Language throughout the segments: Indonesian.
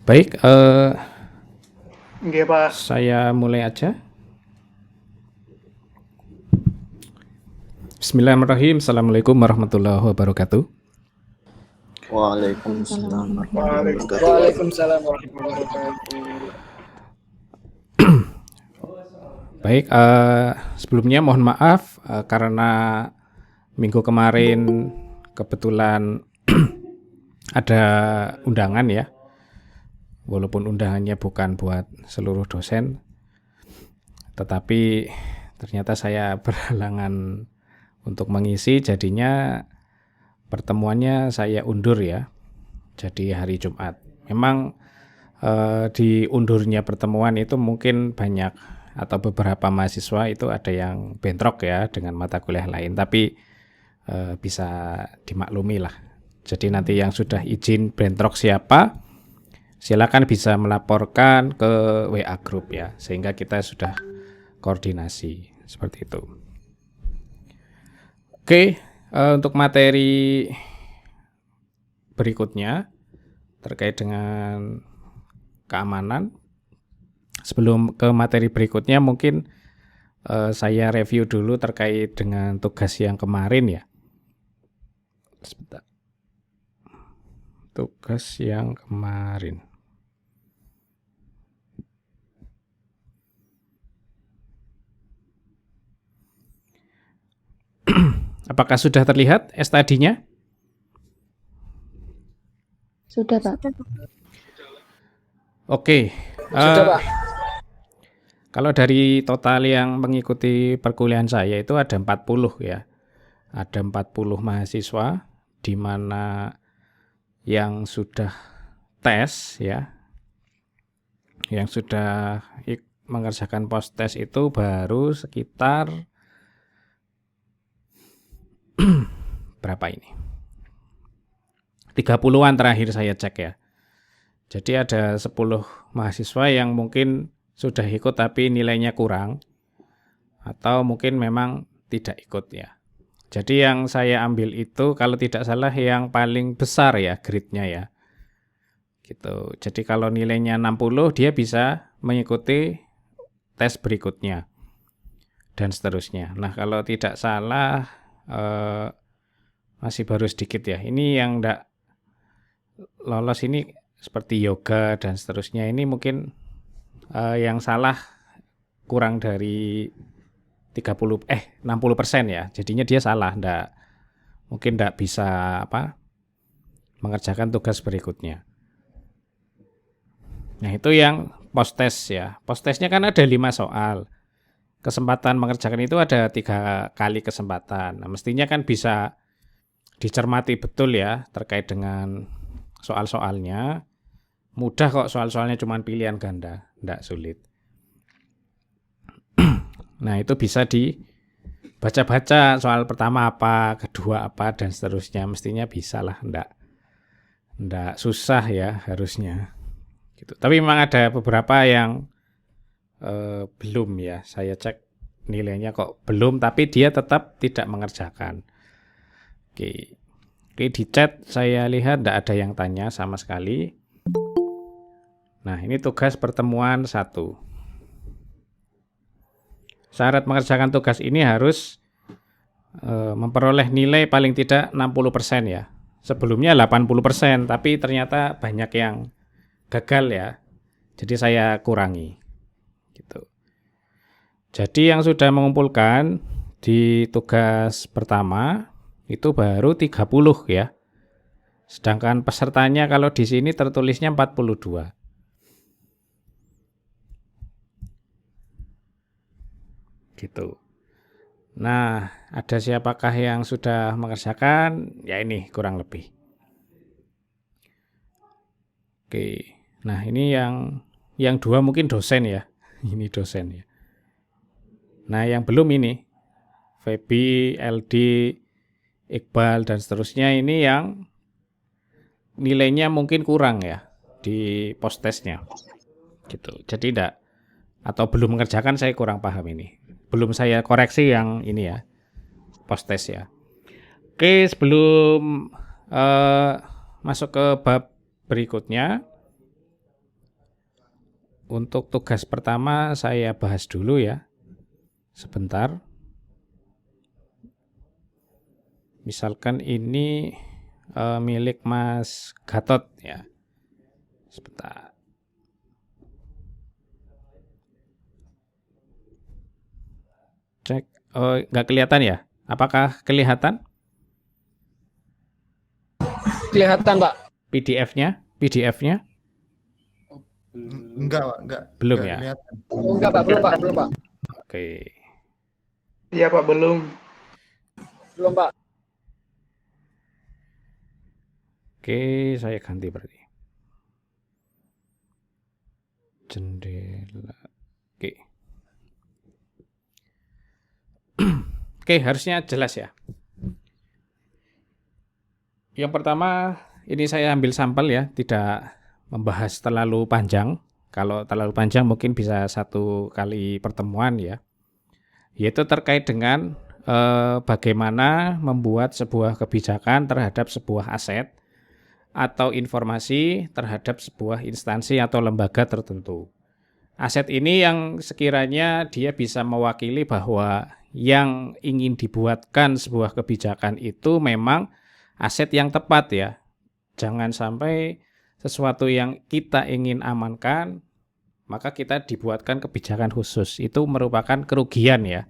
Baik, Nggih, Pak. saya mulai aja. Bismillahirrahmanirrahim. Assalamualaikum warahmatullahi wabarakatuh. Waalaikumsalam warahmatullahi wabarakatuh. Waalaikumsalam warahmatullahi wabarakatuh. Baik, sebelumnya mohon maaf karena minggu kemarin kebetulan ada undangan ya. Walaupun undangannya bukan buat seluruh dosen, tetapi ternyata saya berhalangan untuk mengisi, jadinya pertemuannya saya undur ya, jadi hari Jumat. Memang diundurnya pertemuan itu mungkin banyak atau beberapa mahasiswa itu ada yang bentrok ya dengan mata kuliah lain, tapi bisa dimaklumi lah. Jadi nanti yang sudah izin bentrok siapa, silakan bisa melaporkan ke WA Group ya, sehingga kita sudah koordinasi seperti itu. Oke, untuk materi berikutnya terkait dengan keamanan. Sebelum ke materi berikutnya mungkin saya review dulu terkait dengan tugas yang kemarin ya. Sebentar. Tugas yang kemarin. Apakah sudah terlihat study-nya? Sudah, Pak. Oke. Sudah, Pak. Kalau dari total yang mengikuti perkuliahan saya itu ada 40 ya. Ada 40 mahasiswa di mana yang sudah tes ya. Yang sudah mengerjakan post tes itu baru sekitar berapa ini? 30-an terakhir saya cek ya. Jadi ada 10 mahasiswa yang mungkin sudah ikut tapi nilainya kurang, atau mungkin memang tidak ikut ya. Jadi yang saya ambil itu kalau tidak salah yang paling besar ya grade-nya ya. Gitu. Jadi kalau nilainya 60 dia bisa mengikuti tes berikutnya dan seterusnya. Nah, kalau tidak salah masih baru sedikit ya. Ini yang enggak lolos ini seperti yoga dan seterusnya, ini mungkin yang salah kurang dari 60% ya. Jadinya dia salah, mungkin enggak bisa mengerjakan tugas berikutnya. Nah, itu yang post test ya. Post testnya kan ada 5 soal. Kesempatan mengerjakan itu ada 3 kali kesempatan. Nah, mestinya kan bisa dicermati betul ya terkait dengan soal-soalnya. Mudah kok soal-soalnya cuma pilihan ganda, enggak sulit. Nah, itu bisa dibaca-baca soal pertama apa, kedua apa, dan seterusnya. Mestinya bisa lah, enggak susah ya harusnya. Gitu. Tapi memang ada beberapa yang belum ya, saya cek nilainya kok belum, tapi dia tetap tidak mengerjakan. Oke, di chat saya lihat tidak ada yang tanya sama sekali. Nah, ini tugas pertemuan 1. Syarat mengerjakan tugas ini harus memperoleh nilai paling tidak 60% ya. Sebelumnya 80%, tapi ternyata banyak yang gagal ya. Jadi saya kurangi. Gitu. Jadi yang sudah mengumpulkan di tugas pertama itu baru 30 ya. Sedangkan pesertanya kalau di sini tertulisnya 42. Gitu. Nah, ada siapakah yang sudah mengerjakan? Ya ini kurang lebih. Oke. Nah, ini yang 2 mungkin dosen ya. Ini dosen ya. Nah, yang belum ini Febi, LD, Iqbal dan seterusnya, ini yang nilainya mungkin kurang ya di post testnya. Gitu. Jadi enggak, atau belum mengerjakan, saya kurang paham ini. Belum saya koreksi yang ini ya, post test ya. Oke, sebelum masuk ke bab berikutnya, untuk tugas pertama saya bahas dulu ya, sebentar. Misalkan ini milik Mas Gatot ya. Sebentar. Cek, nggak kelihatan ya? Apakah kelihatan Kelihatan, Pak. PDF-nya? Enggak, Pak, enggak. Belum Enggak ya? kelihatan. Oh, enggak, Pak. Belum, Pak. Belum, Pak. Oke. Iya, Pak. Belum. Belum, Pak. Oke, saya ganti berarti. Jendela. Oke. Oke, harusnya jelas ya. Yang pertama, ini saya ambil sampel ya, tidak membahas terlalu panjang. Kalau terlalu panjang mungkin bisa 1 kali pertemuan ya. Yaitu terkait dengan bagaimana membuat sebuah kebijakan terhadap sebuah aset atau informasi terhadap sebuah instansi atau lembaga tertentu. Aset ini yang sekiranya dia bisa mewakili bahwa yang ingin dibuatkan sebuah kebijakan itu memang aset yang tepat ya. Jangan sampai sesuatu yang kita ingin amankan, maka kita dibuatkan kebijakan khusus. Itu merupakan kerugian ya.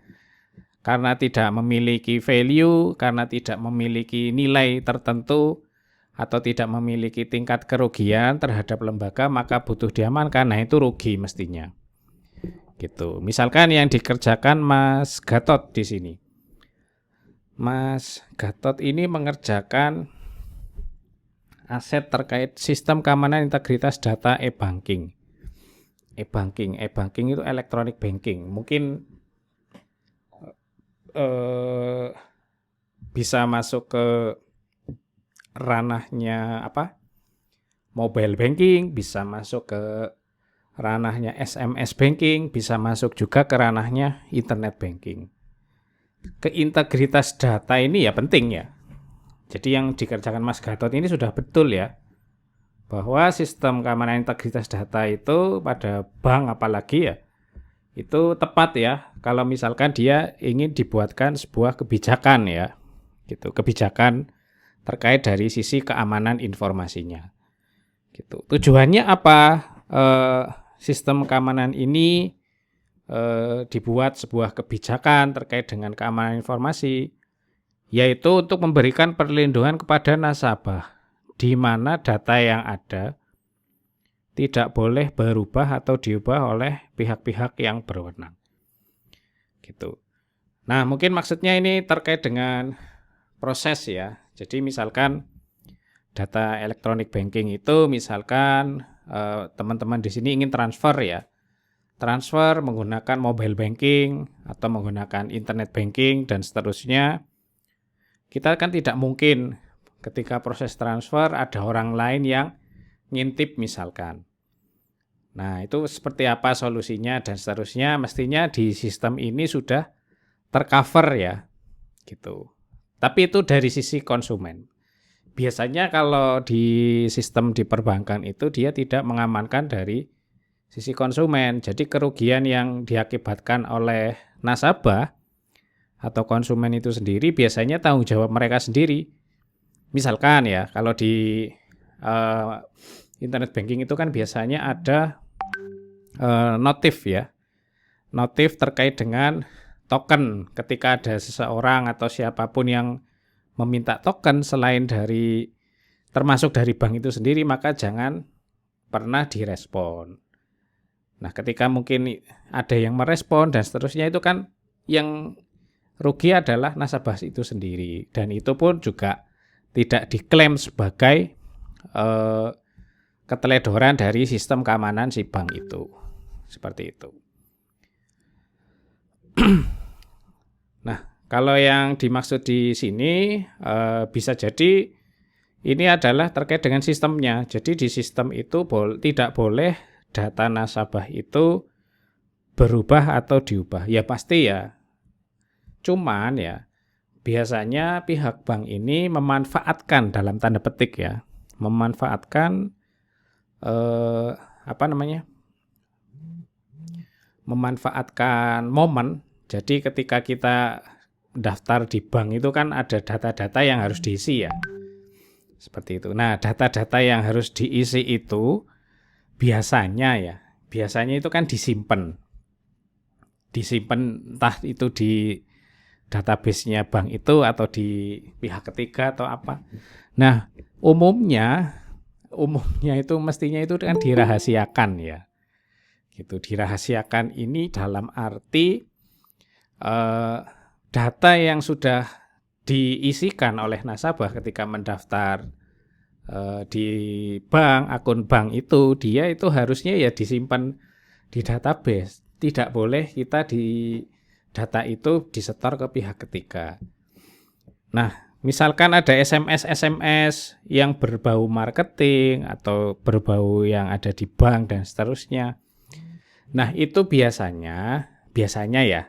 Karena tidak memiliki value, karena tidak memiliki nilai tertentu, atau tidak memiliki tingkat kerugian terhadap lembaga, maka butuh diamankan. Nah, itu rugi mestinya. Gitu. Misalkan yang dikerjakan Mas Gatot di sini. Mas Gatot ini mengerjakan aset terkait sistem keamanan integritas data e-banking. E-banking itu electronic banking. Mungkin bisa masuk ke ranahnya mobile banking, bisa masuk ke ranahnya SMS banking, bisa masuk juga ke ranahnya internet banking. Keintegritas data ini ya penting ya. Jadi yang dikerjakan Mas Gatot ini sudah betul ya, bahwa sistem keamanan integritas data itu pada bank apalagi ya, itu tepat ya kalau misalkan dia ingin dibuatkan sebuah kebijakan ya, gitu, kebijakan terkait dari sisi keamanan informasinya. Gitu. Tujuannya apa? Sistem keamanan ini dibuat sebuah kebijakan terkait dengan keamanan informasi, yaitu untuk memberikan perlindungan kepada nasabah, di mana data yang ada tidak boleh berubah atau diubah oleh pihak-pihak yang berwenang. Gitu. Nah, mungkin maksudnya ini terkait dengan proses ya. Jadi misalkan data electronic banking itu misalkan teman-teman di sini ingin transfer ya. Transfer menggunakan mobile banking atau menggunakan internet banking dan seterusnya. Kita kan tidak mungkin ketika proses transfer ada orang lain yang ngintip misalkan. Nah, itu seperti apa solusinya dan seterusnya, mestinya di sistem ini sudah tercover ya. Gitu. Tapi itu dari sisi konsumen. Biasanya kalau di sistem di perbankan itu dia tidak mengamankan dari sisi konsumen. Jadi kerugian yang diakibatkan oleh nasabah atau konsumen itu sendiri biasanya tanggung jawab mereka sendiri. Misalkan ya, kalau di internet banking itu kan biasanya ada notif ya. Notif terkait dengan token. Ketika ada seseorang atau siapapun yang meminta token selain dari termasuk dari bank itu sendiri, maka jangan pernah direspon. Nah, ketika mungkin ada yang merespon dan seterusnya, itu kan yang rugi adalah nasabah itu sendiri. Dan itu pun juga tidak diklaim sebagai keteledoran dari sistem keamanan si bank itu. Seperti itu. Nah, kalau yang dimaksud di sini bisa jadi ini adalah terkait dengan sistemnya. Jadi di sistem itu tidak boleh data nasabah itu berubah atau diubah. Ya pasti ya. Cuman ya biasanya pihak bank ini memanfaatkan dalam tanda petik ya. Memanfaatkan memanfaatkan momen. Jadi ketika kita daftar di bank itu kan ada data-data yang harus diisi ya. Seperti itu. Nah, data-data yang harus diisi itu biasanya itu kan disimpan. Disimpan entah itu di database-nya bank itu atau di pihak ketiga atau apa. Nah, umumnya itu mestinya itu kan dirahasiakan ya. Gitu, dirahasiakan ini dalam arti data yang sudah diisikan oleh nasabah ketika mendaftar di bank, akun bank itu, dia itu harusnya ya disimpan di database. Tidak boleh kita di data itu disetor ke pihak ketiga. Nah, misalkan ada SMS yang berbau marketing atau berbau yang ada di bank dan seterusnya. Nah, itu biasanya ya,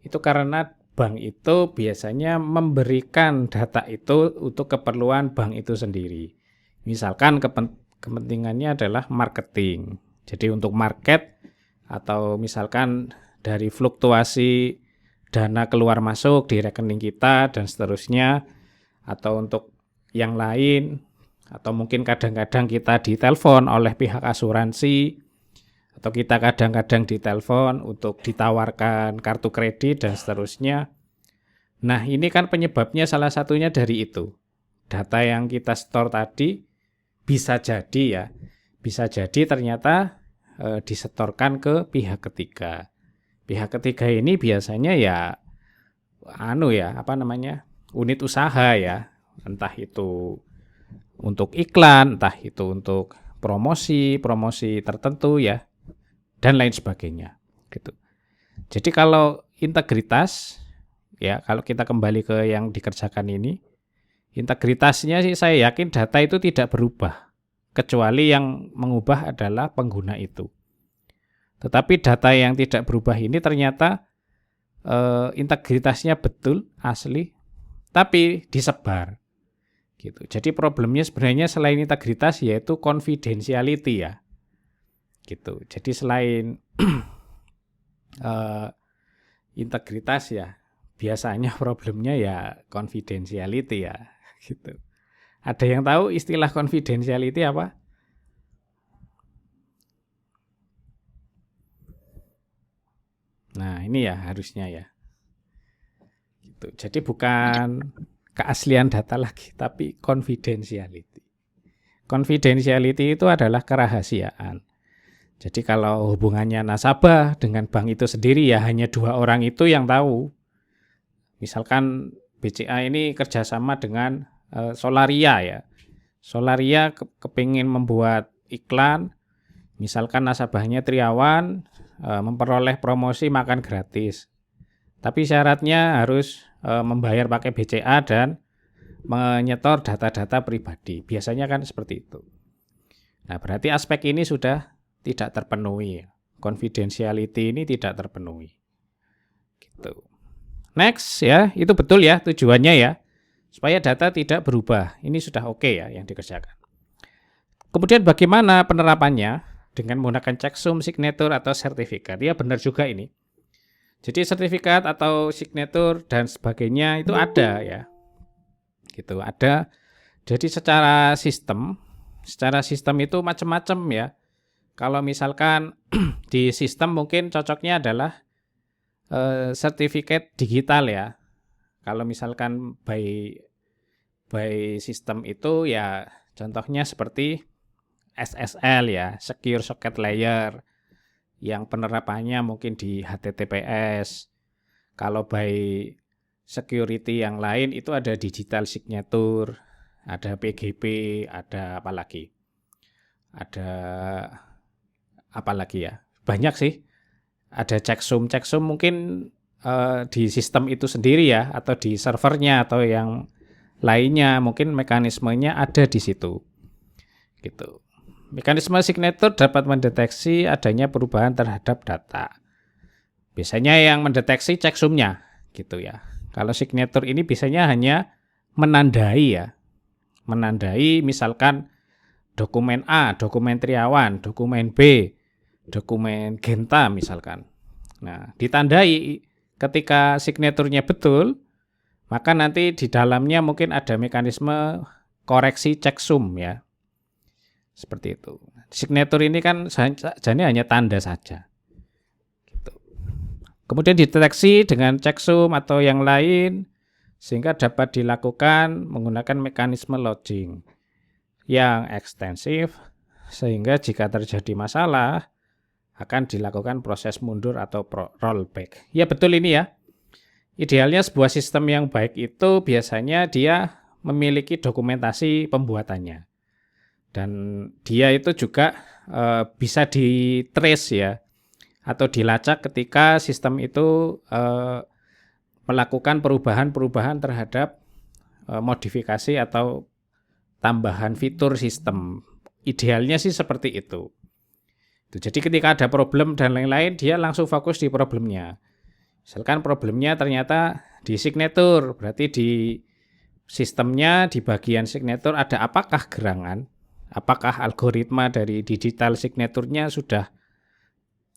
itu karena bank itu biasanya memberikan data itu untuk keperluan bank itu sendiri. Misalkan kepentingannya adalah marketing. Jadi untuk market atau misalkan dari fluktuasi dana keluar masuk di rekening kita dan seterusnya, atau untuk yang lain, atau mungkin kadang-kadang kita ditelepon oleh pihak asuransi, atau kita kadang-kadang ditelepon untuk ditawarkan kartu kredit dan seterusnya. Nah, ini kan penyebabnya salah satunya dari itu. Data yang kita store tadi bisa jadi ternyata disetorkan ke pihak ketiga. Pihak ketiga ini biasanya unit usaha ya. Entah itu untuk iklan, entah itu untuk promosi tertentu ya, dan lain sebagainya gitu. Jadi kalau integritas ya, kalau kita kembali ke yang dikerjakan ini, integritasnya sih saya yakin data itu tidak berubah, kecuali yang mengubah adalah pengguna itu. Tetapi data yang tidak berubah ini ternyata integritasnya betul, asli, tapi disebar gitu. Jadi problemnya sebenarnya selain integritas yaitu confidentiality ya. Gitu. Jadi selain integritas ya, biasanya problemnya ya confidentiality ya, gitu. Ada yang tahu istilah confidentiality apa? Nah, ini ya harusnya ya. Gitu. Jadi bukan keaslian data lagi, tapi confidentiality. Confidentiality itu adalah kerahasiaan. Jadi kalau hubungannya nasabah dengan bank itu sendiri ya hanya 2 orang itu yang tahu. Misalkan BCA ini kerjasama dengan Solaria ya. Solaria kepingin membuat iklan, misalkan nasabahnya Triawan memperoleh promosi makan gratis. Tapi syaratnya harus membayar pakai BCA dan menyetor data-data pribadi. Biasanya kan seperti itu. Nah, berarti aspek ini sudah tidak terpenuhi. Confidentiality ini tidak terpenuhi. Gitu. Next ya, itu betul ya tujuannya ya. Supaya data tidak berubah. Ini sudah oke ya yang dikerjakan. Kemudian bagaimana penerapannya dengan menggunakan checksum, signature atau sertifikat? Ya benar juga ini. Jadi sertifikat atau signature dan sebagainya itu ada ya. Gitu, ada. Jadi secara sistem itu macam-macam ya. Kalau misalkan di sistem mungkin cocoknya adalah sertifikat digital ya. Kalau misalkan by sistem itu ya contohnya seperti SSL ya, Secure Socket Layer, yang penerapannya mungkin di HTTPS. Kalau by security yang lain itu ada digital signature, ada PGP, ada apa lagi? Ada apa lagi ya? Banyak sih. Ada checksum mungkin di sistem itu sendiri ya, atau di servernya atau yang lainnya, mungkin mekanismenya ada di situ. Gitu. Mekanisme signature dapat mendeteksi adanya perubahan terhadap data. Biasanya yang mendeteksi checksumnya, gitu ya. Kalau signature ini biasanya hanya menandai ya. Menandai misalkan dokumen A, dokumen Triawan, dokumen B, dokumen Genta misalkan. Nah, ditandai ketika signaturnya betul, maka nanti di dalamnya mungkin ada mekanisme koreksi checksum ya. Seperti itu. Signatur ini kan jadi hanya tanda saja. Gitu. Kemudian dideteksi dengan checksum atau yang lain sehingga dapat dilakukan menggunakan mekanisme lodging yang ekstensif sehingga jika terjadi masalah akan dilakukan proses mundur atau rollback. Ya betul ini ya. Idealnya sebuah sistem yang baik itu biasanya dia memiliki dokumentasi pembuatannya. Dan dia itu juga bisa di-trace ya atau dilacak ketika sistem itu melakukan perubahan-perubahan terhadap modifikasi atau tambahan fitur sistem. Idealnya sih seperti itu. Jadi ketika ada problem dan lain-lain, dia langsung fokus di problemnya. Misalkan problemnya ternyata di signature, berarti di sistemnya, di bagian signature ada apakah gerangan, apakah algoritma dari digital signaturnya sudah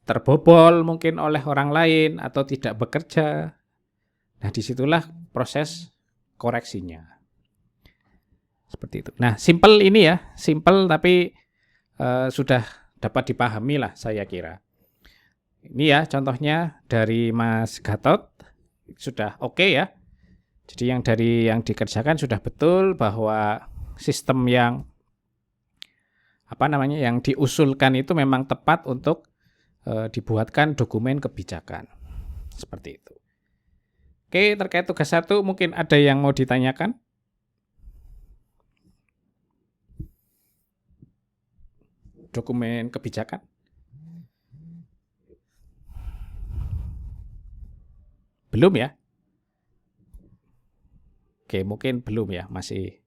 terbobol mungkin oleh orang lain atau tidak bekerja. Nah, disitulah proses koreksinya. Seperti itu. Nah, simple ini ya, simple tapi sudah dapat dipahami lah saya kira. Ini ya contohnya dari Mas Gatot sudah oke ya. Jadi yang dikerjakan sudah betul bahwa sistem yang yang diusulkan itu memang tepat untuk dibuatkan dokumen kebijakan. Seperti itu. Oke, terkait tugas 1 mungkin ada yang mau ditanyakan? Dokumen kebijakan. Belum ya? Oke, mungkin belum ya, masih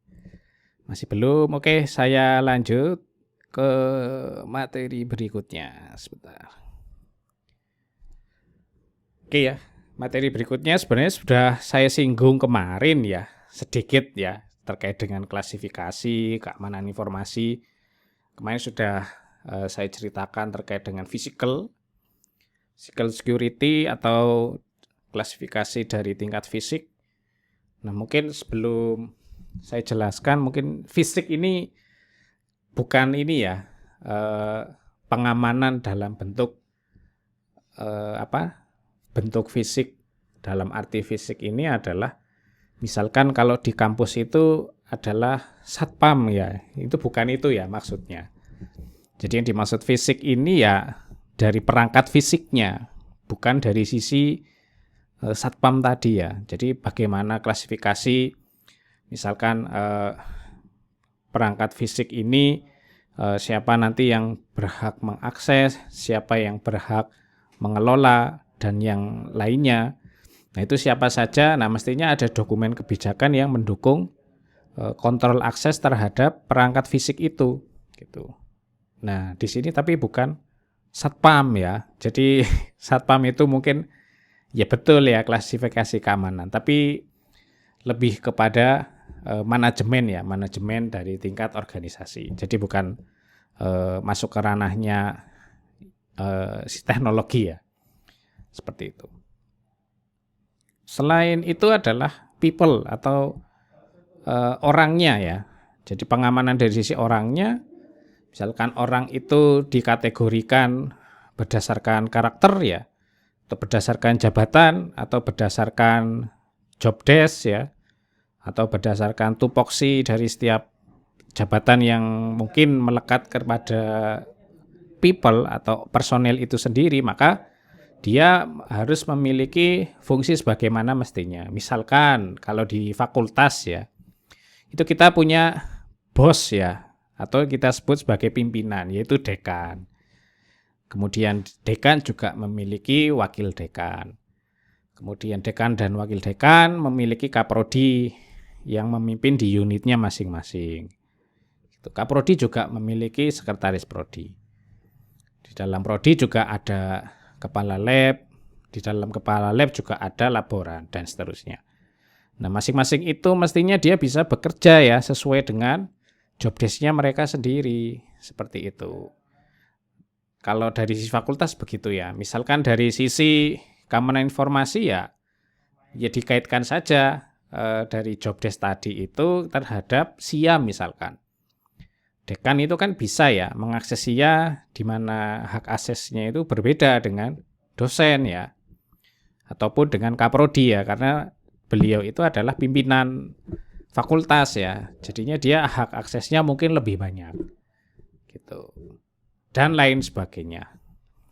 belum. Oke, saya lanjut ke materi berikutnya sebentar. Oke ya, materi berikutnya sebenarnya sudah saya singgung kemarin ya, sedikit ya, terkait dengan klasifikasi, keamanan informasi. Kemarin sudah saya ceritakan terkait dengan physical security atau klasifikasi dari tingkat fisik. Nah, mungkin sebelum saya jelaskan, mungkin fisik ini bukan ini ya, pengamanan dalam bentuk bentuk fisik. Dalam arti fisik ini adalah misalkan kalau di kampus itu adalah satpam ya, itu bukan itu ya maksudnya. Jadi yang dimaksud fisik ini ya dari perangkat fisiknya, bukan dari sisi satpam tadi ya. Jadi bagaimana klasifikasi misalkan perangkat fisik ini siapa nanti yang berhak mengakses, siapa yang berhak mengelola dan yang lainnya. Nah, itu siapa saja. Nah, mestinya ada dokumen kebijakan yang mendukung kontrol akses terhadap perangkat fisik itu gitu. Nah, di sini tapi bukan satpam ya. Jadi satpam itu mungkin ya betul ya klasifikasi keamanan, tapi lebih kepada manajemen ya, manajemen dari tingkat organisasi. Jadi bukan masuk ke ranahnya teknologi ya. Seperti itu. Selain itu adalah people atau orangnya ya. Jadi pengamanan dari sisi orangnya, misalkan orang itu dikategorikan berdasarkan karakter ya, atau berdasarkan jabatan, atau berdasarkan job desk ya, atau berdasarkan tupoksi dari setiap jabatan yang mungkin melekat kepada people atau personel itu sendiri, maka dia harus memiliki fungsi sebagaimana mestinya. Misalkan kalau di fakultas ya, itu kita punya bos ya, atau kita sebut sebagai pimpinan, yaitu dekan. Kemudian dekan juga memiliki wakil dekan. Kemudian dekan dan wakil dekan memiliki kaprodi yang memimpin di unitnya masing-masing. Kaprodi juga memiliki sekretaris prodi. Di dalam prodi juga ada kepala lab, di dalam kepala lab juga ada laboran, dan seterusnya. Nah, masing-masing itu mestinya dia bisa bekerja ya sesuai dengan job desk-nya mereka sendiri, seperti itu. Kalau dari sisi fakultas begitu ya. Misalkan dari sisi keamanan informasi ya dikaitkan saja dari job desk tadi itu terhadap SIA misalkan. Dekan itu kan bisa ya mengakses SIA di mana hak aksesnya itu berbeda dengan dosen ya. Ataupun dengan kaprodi ya, karena beliau itu adalah pimpinan fakultas ya. Jadinya dia hak aksesnya mungkin lebih banyak. Gitu. Dan lain sebagainya.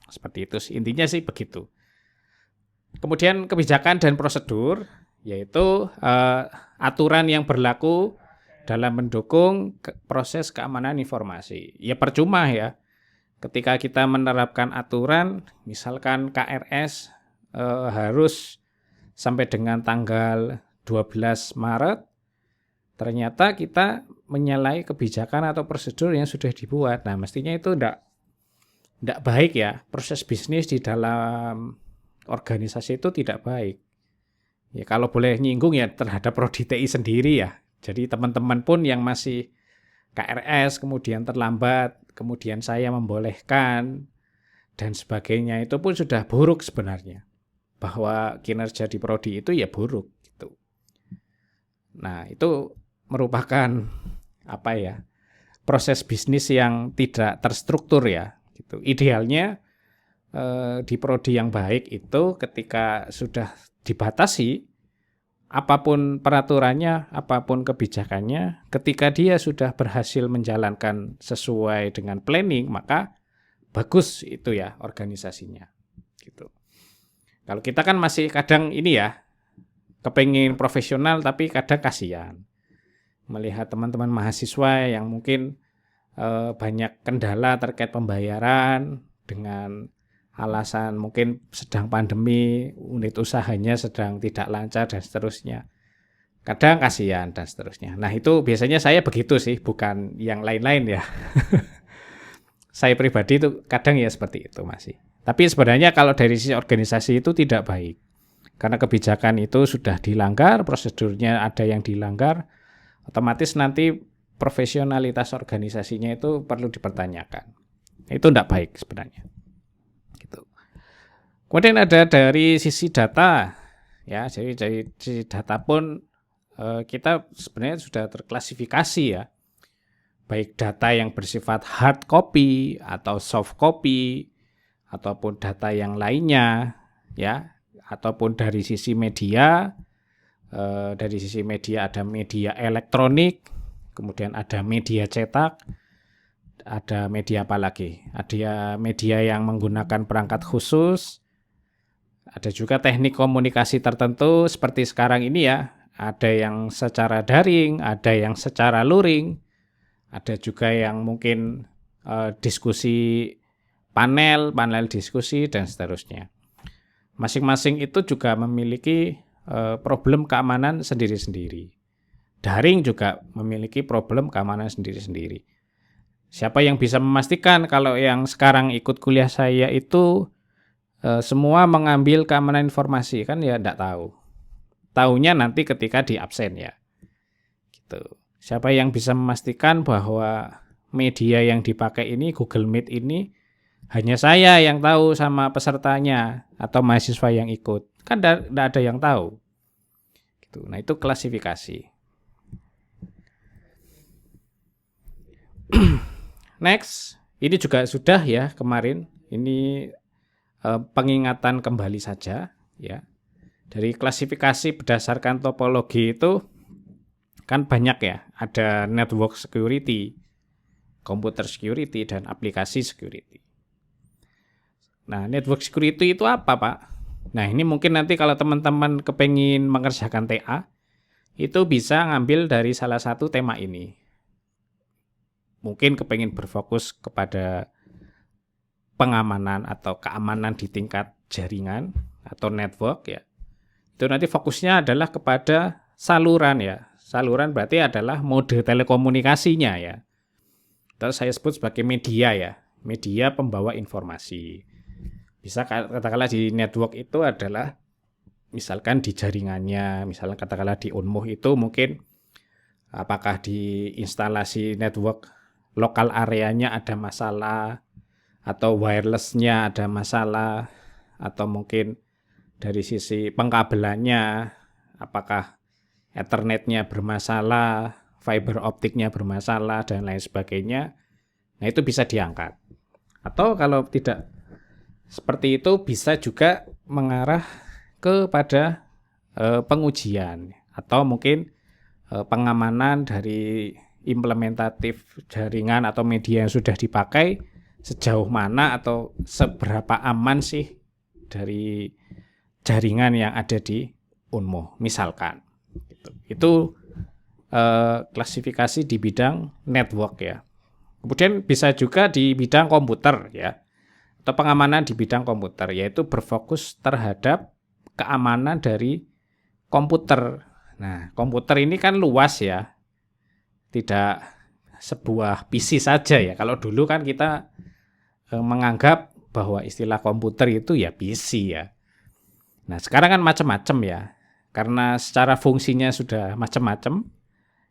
Seperti itu intinya sih begitu. Kemudian kebijakan dan prosedur yaitu aturan yang berlaku dalam mendukung proses keamanan informasi. Ya percuma ya ketika kita menerapkan aturan misalkan KRS harus sampai dengan tanggal 12 Maret ternyata kita menyalahi kebijakan atau prosedur yang sudah dibuat. Nah, mestinya itu enggak baik ya, proses bisnis di dalam organisasi itu tidak baik. Ya kalau boleh nyinggung ya terhadap prodi TI sendiri ya. Jadi teman-teman pun yang masih KRS kemudian terlambat, kemudian saya membolehkan dan sebagainya itu pun sudah buruk sebenarnya. Bahwa kinerja di prodi itu ya buruk gitu. Nah, itu merupakan proses bisnis yang tidak terstruktur ya. Gitu. Idealnya di prodi yang baik itu ketika sudah dibatasi apapun peraturannya, apapun kebijakannya, ketika dia sudah berhasil menjalankan sesuai dengan planning, maka bagus itu ya organisasinya. Gitu. Kalau kita kan masih kadang ini ya, kepengin profesional tapi kadang kasihan. Melihat teman-teman mahasiswa yang mungkin banyak kendala terkait pembayaran dengan alasan mungkin sedang pandemi, unit usahanya sedang tidak lancar dan seterusnya. Kadang kasihan dan seterusnya. Nah itu biasanya saya begitu sih, bukan yang lain-lain ya. Saya pribadi itu kadang ya seperti itu masih. Tapi sebenarnya kalau dari sisi organisasi itu tidak baik. Karena kebijakan itu sudah dilanggar, prosedurnya ada yang dilanggar, otomatis nanti profesionalitas organisasinya itu perlu dipertanyakan. Itu tidak baik sebenarnya. Gitu. Kemudian ada dari sisi data, ya. Jadi dari sisi data pun kita sebenarnya sudah terklasifikasi ya. Baik data yang bersifat hard copy atau soft copy ataupun data yang lainnya, ya. Ataupun dari sisi media, ada media elektronik, kemudian ada media cetak, ada media apa lagi? Ada media yang menggunakan perangkat khusus, ada juga teknik komunikasi tertentu seperti sekarang ini ya, ada yang secara daring, ada yang secara luring, ada juga yang mungkin diskusi panel diskusi dan seterusnya. Masing-masing itu juga memiliki problem keamanan sendiri-sendiri. Daring juga memiliki problem keamanan sendiri-sendiri. Siapa yang bisa memastikan kalau yang sekarang ikut kuliah saya itu semua mengambil keamanan informasi? Kan ya enggak tahu. Taunya nanti ketika di absen ya. Gitu. Siapa yang bisa memastikan bahwa media yang dipakai ini, Google Meet ini, hanya saya yang tahu sama pesertanya atau mahasiswa yang ikut? Kan enggak ada yang tahu. Gitu. Nah itu klasifikasi. Next, ini juga sudah ya kemarin. Ini pengingatan kembali saja ya. Dari klasifikasi berdasarkan topologi itu kan banyak ya. Ada network security, computer security, dan aplikasi security. Nah, network security itu apa, Pak? Nah, ini mungkin nanti kalau teman-teman kepengin mengerjakan TA, itu bisa ngambil dari salah satu tema ini. Mungkin kepengin berfokus kepada pengamanan atau keamanan di tingkat jaringan atau network ya. Itu nanti fokusnya adalah kepada saluran ya. Saluran berarti adalah mode telekomunikasinya ya. Terus saya sebut sebagai media ya. Media pembawa informasi. Bisa katakanlah di network itu adalah misalkan di jaringannya, misalnya katakanlah di Unmuh itu mungkin apakah di instalasi network lokal areanya ada masalah atau wirelessnya ada masalah, atau mungkin dari sisi pengkabelannya, apakah Ethernetnya bermasalah, fiber optiknya bermasalah, dan lain sebagainya. Nah, itu bisa diangkat. Atau kalau tidak seperti itu, bisa juga mengarah kepada pengujian atau mungkin pengamanan dari implementatif jaringan atau media yang sudah dipakai, sejauh mana atau seberapa aman sih dari jaringan yang ada di Unmo misalkan. Itu klasifikasi di bidang network ya. Kemudian bisa juga di bidang komputer ya, atau pengamanan di bidang komputer, yaitu berfokus terhadap keamanan dari komputer. Nah, komputer ini kan luas ya, tidak sebuah PC saja ya. Kalau dulu kan kita menganggap bahwa istilah komputer itu ya PC ya. Nah, sekarang kan macam-macam ya. Karena secara fungsinya sudah macam-macam.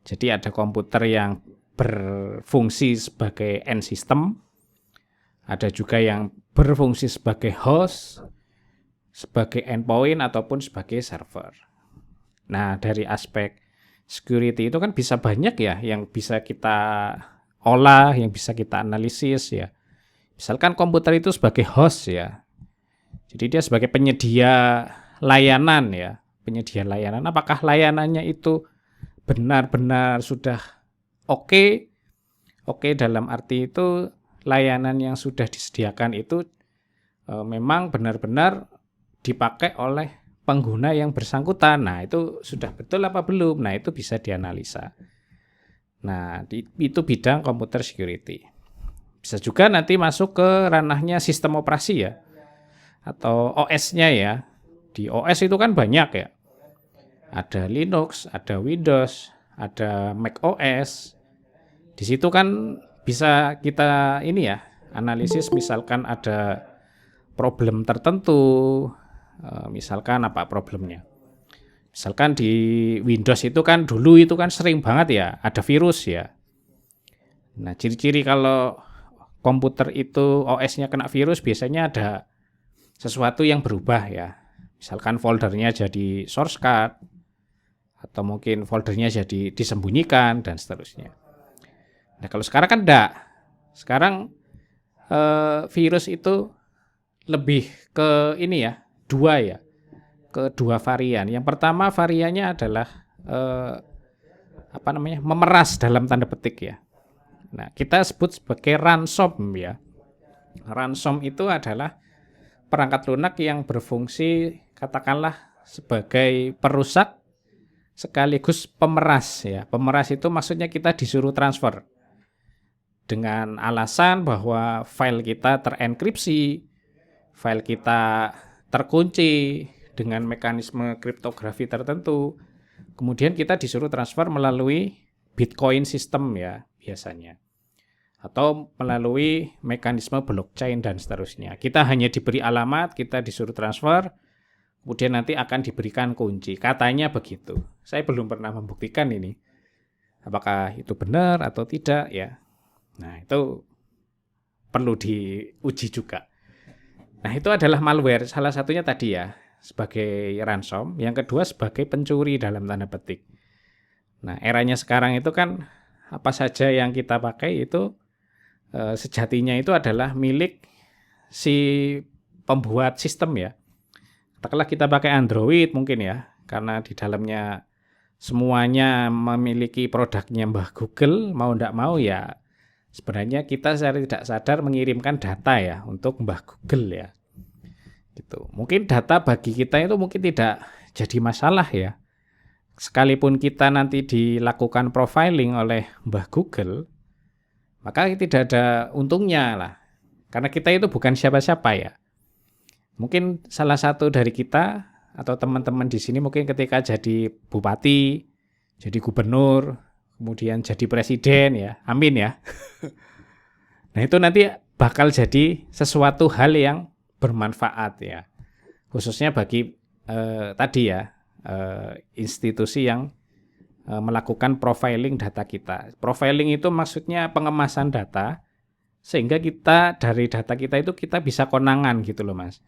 Jadi ada komputer yang berfungsi sebagai end system. Ada juga yang berfungsi sebagai host, sebagai endpoint ataupun sebagai server. Nah, dari aspek security itu kan bisa banyak ya yang bisa kita olah, yang bisa kita analisis ya. Misalkan komputer itu sebagai host ya. Jadi dia sebagai penyedia layanan ya. Penyedia layanan, apakah layanannya itu benar-benar sudah oke dalam arti itu layanan yang sudah disediakan itu memang benar-benar dipakai oleh pengguna yang bersangkutan. Nah, itu sudah betul apa belum? Nah, itu bisa dianalisa. Nah, itu bidang computer security. Bisa juga nanti masuk ke ranahnya sistem operasi ya, atau OS-nya ya. Di OS itu kan banyak ya. Ada Linux, ada Windows, ada Mac OS. Di situ kan bisa kita ini ya, analisis misalkan ada problem tertentu. Misalkan apa problemnya? Misalkan di Windows itu kan dulu itu kan sering banget ya ada virus ya. Nah, ciri-ciri kalau komputer itu OS-nya kena virus biasanya ada sesuatu yang berubah ya. Misalkan foldernya jadi source code, atau mungkin foldernya jadi disembunyikan dan seterusnya. Nah, kalau sekarang kan enggak. Sekarang virus itu lebih ke ini ya, ke dua varian. Yang pertama variannya adalah memeras dalam tanda petik ya. Nah, kita sebut sebagai ransom ya. Ransom itu adalah perangkat lunak yang berfungsi katakanlah sebagai perusak sekaligus pemeras ya. Pemeras itu maksudnya kita disuruh transfer dengan alasan bahwa file kita terenkripsi, file kita terkunci dengan mekanisme kriptografi tertentu. Kemudian kita disuruh transfer melalui Bitcoin system ya biasanya. Atau melalui mekanisme blockchain dan seterusnya. Kita hanya diberi alamat, kita disuruh transfer, kemudian nanti akan diberikan kunci. Katanya begitu. Saya belum pernah membuktikan ini. Apakah itu benar atau tidak ya. Nah, itu perlu diuji juga. Nah, itu adalah malware. Salah satunya tadi ya, sebagai ransom. Yang kedua sebagai pencuri dalam tanda petik. Nah, eranya sekarang itu kan apa saja yang kita pakai itu sejatinya itu adalah milik si pembuat sistem ya. Katakanlah kita pakai Android mungkin ya, karena di dalamnya semuanya memiliki produknya Mbah Google, mau enggak mau ya sebenarnya kita secara tidak sadar mengirimkan data ya untuk Mbah Google ya. Gitu. Mungkin data bagi kita itu mungkin tidak jadi masalah ya. Sekalipun kita nanti dilakukan profiling oleh Mbah Google, maka tidak ada untungnya lah. Karena kita itu bukan siapa-siapa ya. Mungkin salah satu dari kita atau teman-teman di sini mungkin ketika jadi bupati, jadi gubernur, kemudian jadi presiden ya. Amin ya. Nah, itu nanti bakal jadi sesuatu hal yang bermanfaat ya. Khususnya bagi tadi ya, institusi yang melakukan profiling data kita. Profiling itu maksudnya pengemasan data sehingga kita dari data kita itu kita bisa konangan gitu loh Mas.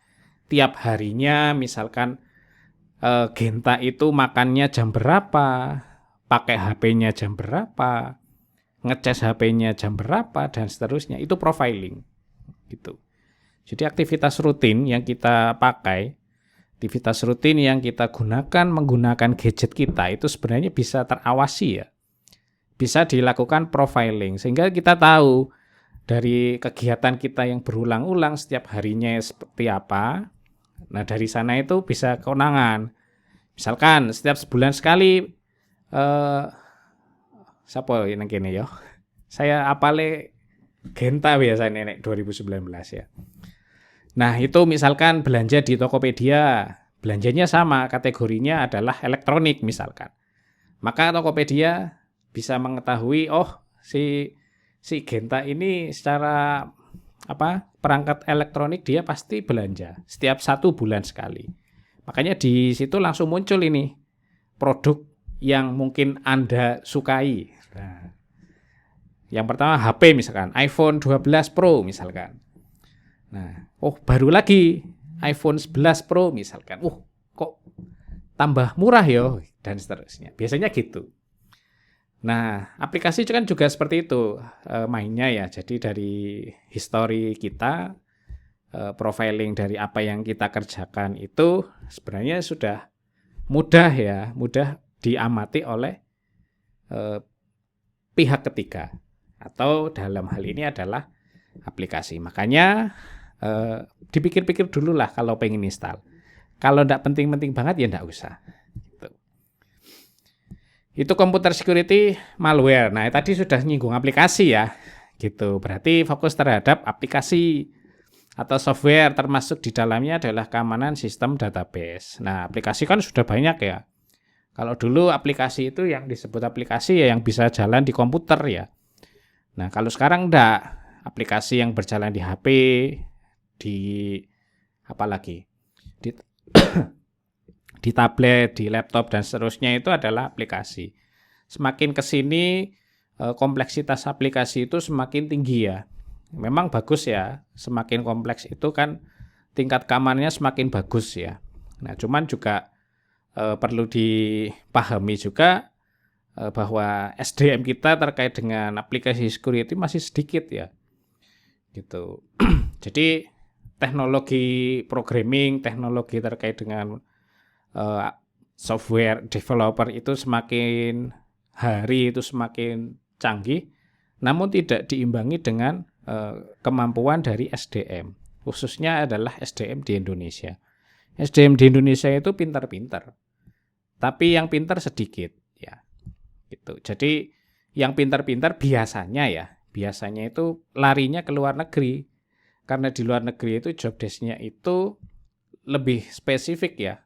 Tiap harinya misalkan Genta itu makannya jam berapa, pakai HP-nya jam berapa, ngecas HP-nya jam berapa, dan seterusnya. Itu profiling gitu. Jadi aktivitas rutin yang kita pakai, aktivitas rutin yang kita gunakan menggunakan gadget kita itu sebenarnya bisa terawasi ya. Bisa dilakukan profiling sehingga kita tahu dari kegiatan kita yang berulang-ulang setiap harinya seperti apa. Nah, dari sana itu bisa kewenangan. Misalkan setiap sebulan sekali siapa yang kene ya? Saya apale Genta biasanya nek 2019 ya. Nah, itu misalkan belanja di Tokopedia, belanjanya sama, kategorinya adalah elektronik misalkan. Maka Tokopedia bisa mengetahui si Genta ini secara perangkat elektronik dia pasti belanja setiap 1 bulan sekali. Makanya di situ langsung muncul ini produk yang mungkin Anda sukai. Nah, yang pertama HP misalkan iPhone 12 Pro misalkan. Nah, baru lagi iPhone 11 Pro misalkan. Kok tambah murah ya dan seterusnya. Biasanya gitu. Nah, aplikasi kan juga seperti itu mainnya ya. Jadi dari history kita, profiling dari apa yang kita kerjakan itu sebenarnya sudah mudah diamati oleh pihak ketiga. Atau dalam hal ini adalah aplikasi. Makanya dipikir-pikir dulu lah kalau pengen install. Kalau tidak penting-penting banget ya tidak usah. Itu computer security malware. Nah, tadi sudah nyinggung aplikasi ya. Gitu. Berarti fokus terhadap aplikasi atau software, termasuk di dalamnya adalah keamanan sistem database. Nah, aplikasi kan sudah banyak ya. Kalau dulu aplikasi itu yang disebut aplikasi ya yang bisa jalan di komputer ya. Nah, kalau sekarang enggak. Aplikasi yang berjalan di HP, di apalagi di tablet, di laptop, dan seterusnya itu adalah aplikasi. Semakin ke sini kompleksitas aplikasi itu semakin tinggi ya. Memang bagus ya, semakin kompleks itu kan tingkat keamanannya semakin bagus ya. Nah, cuman juga perlu dipahami juga bahwa SDM kita terkait dengan aplikasi security masih sedikit ya. Gitu. Jadi teknologi programming, teknologi terkait dengan software developer itu semakin hari itu semakin canggih, namun tidak diimbangi dengan kemampuan dari SDM, khususnya adalah SDM di Indonesia. SDM di Indonesia itu pintar-pintar, tapi yang pintar sedikit, ya, gitu. Jadi yang pintar-pintar biasanya itu larinya ke luar negeri, karena di luar negeri itu job desk-nya itu lebih spesifik ya.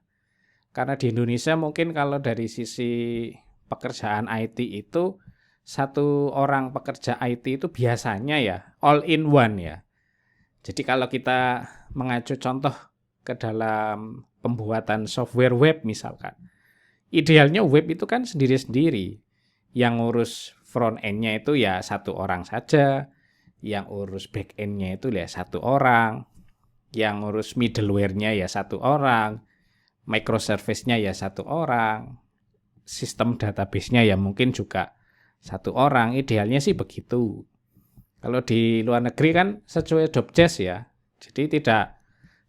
Karena di Indonesia mungkin kalau dari sisi pekerjaan IT itu satu orang pekerja IT itu biasanya ya all in one ya. Jadi kalau kita mengacu contoh ke dalam pembuatan software web misalkan, idealnya web itu kan sendiri-sendiri. Yang ngurus front end-nya itu ya satu orang saja, yang urus back end-nya itu ya satu orang, yang ngurus middleware-nya ya satu orang, microservice-nya ya satu orang, sistem database-nya ya mungkin juga satu orang. Idealnya sih begitu. Kalau di luar negeri kan sesuai job desk ya. Jadi tidak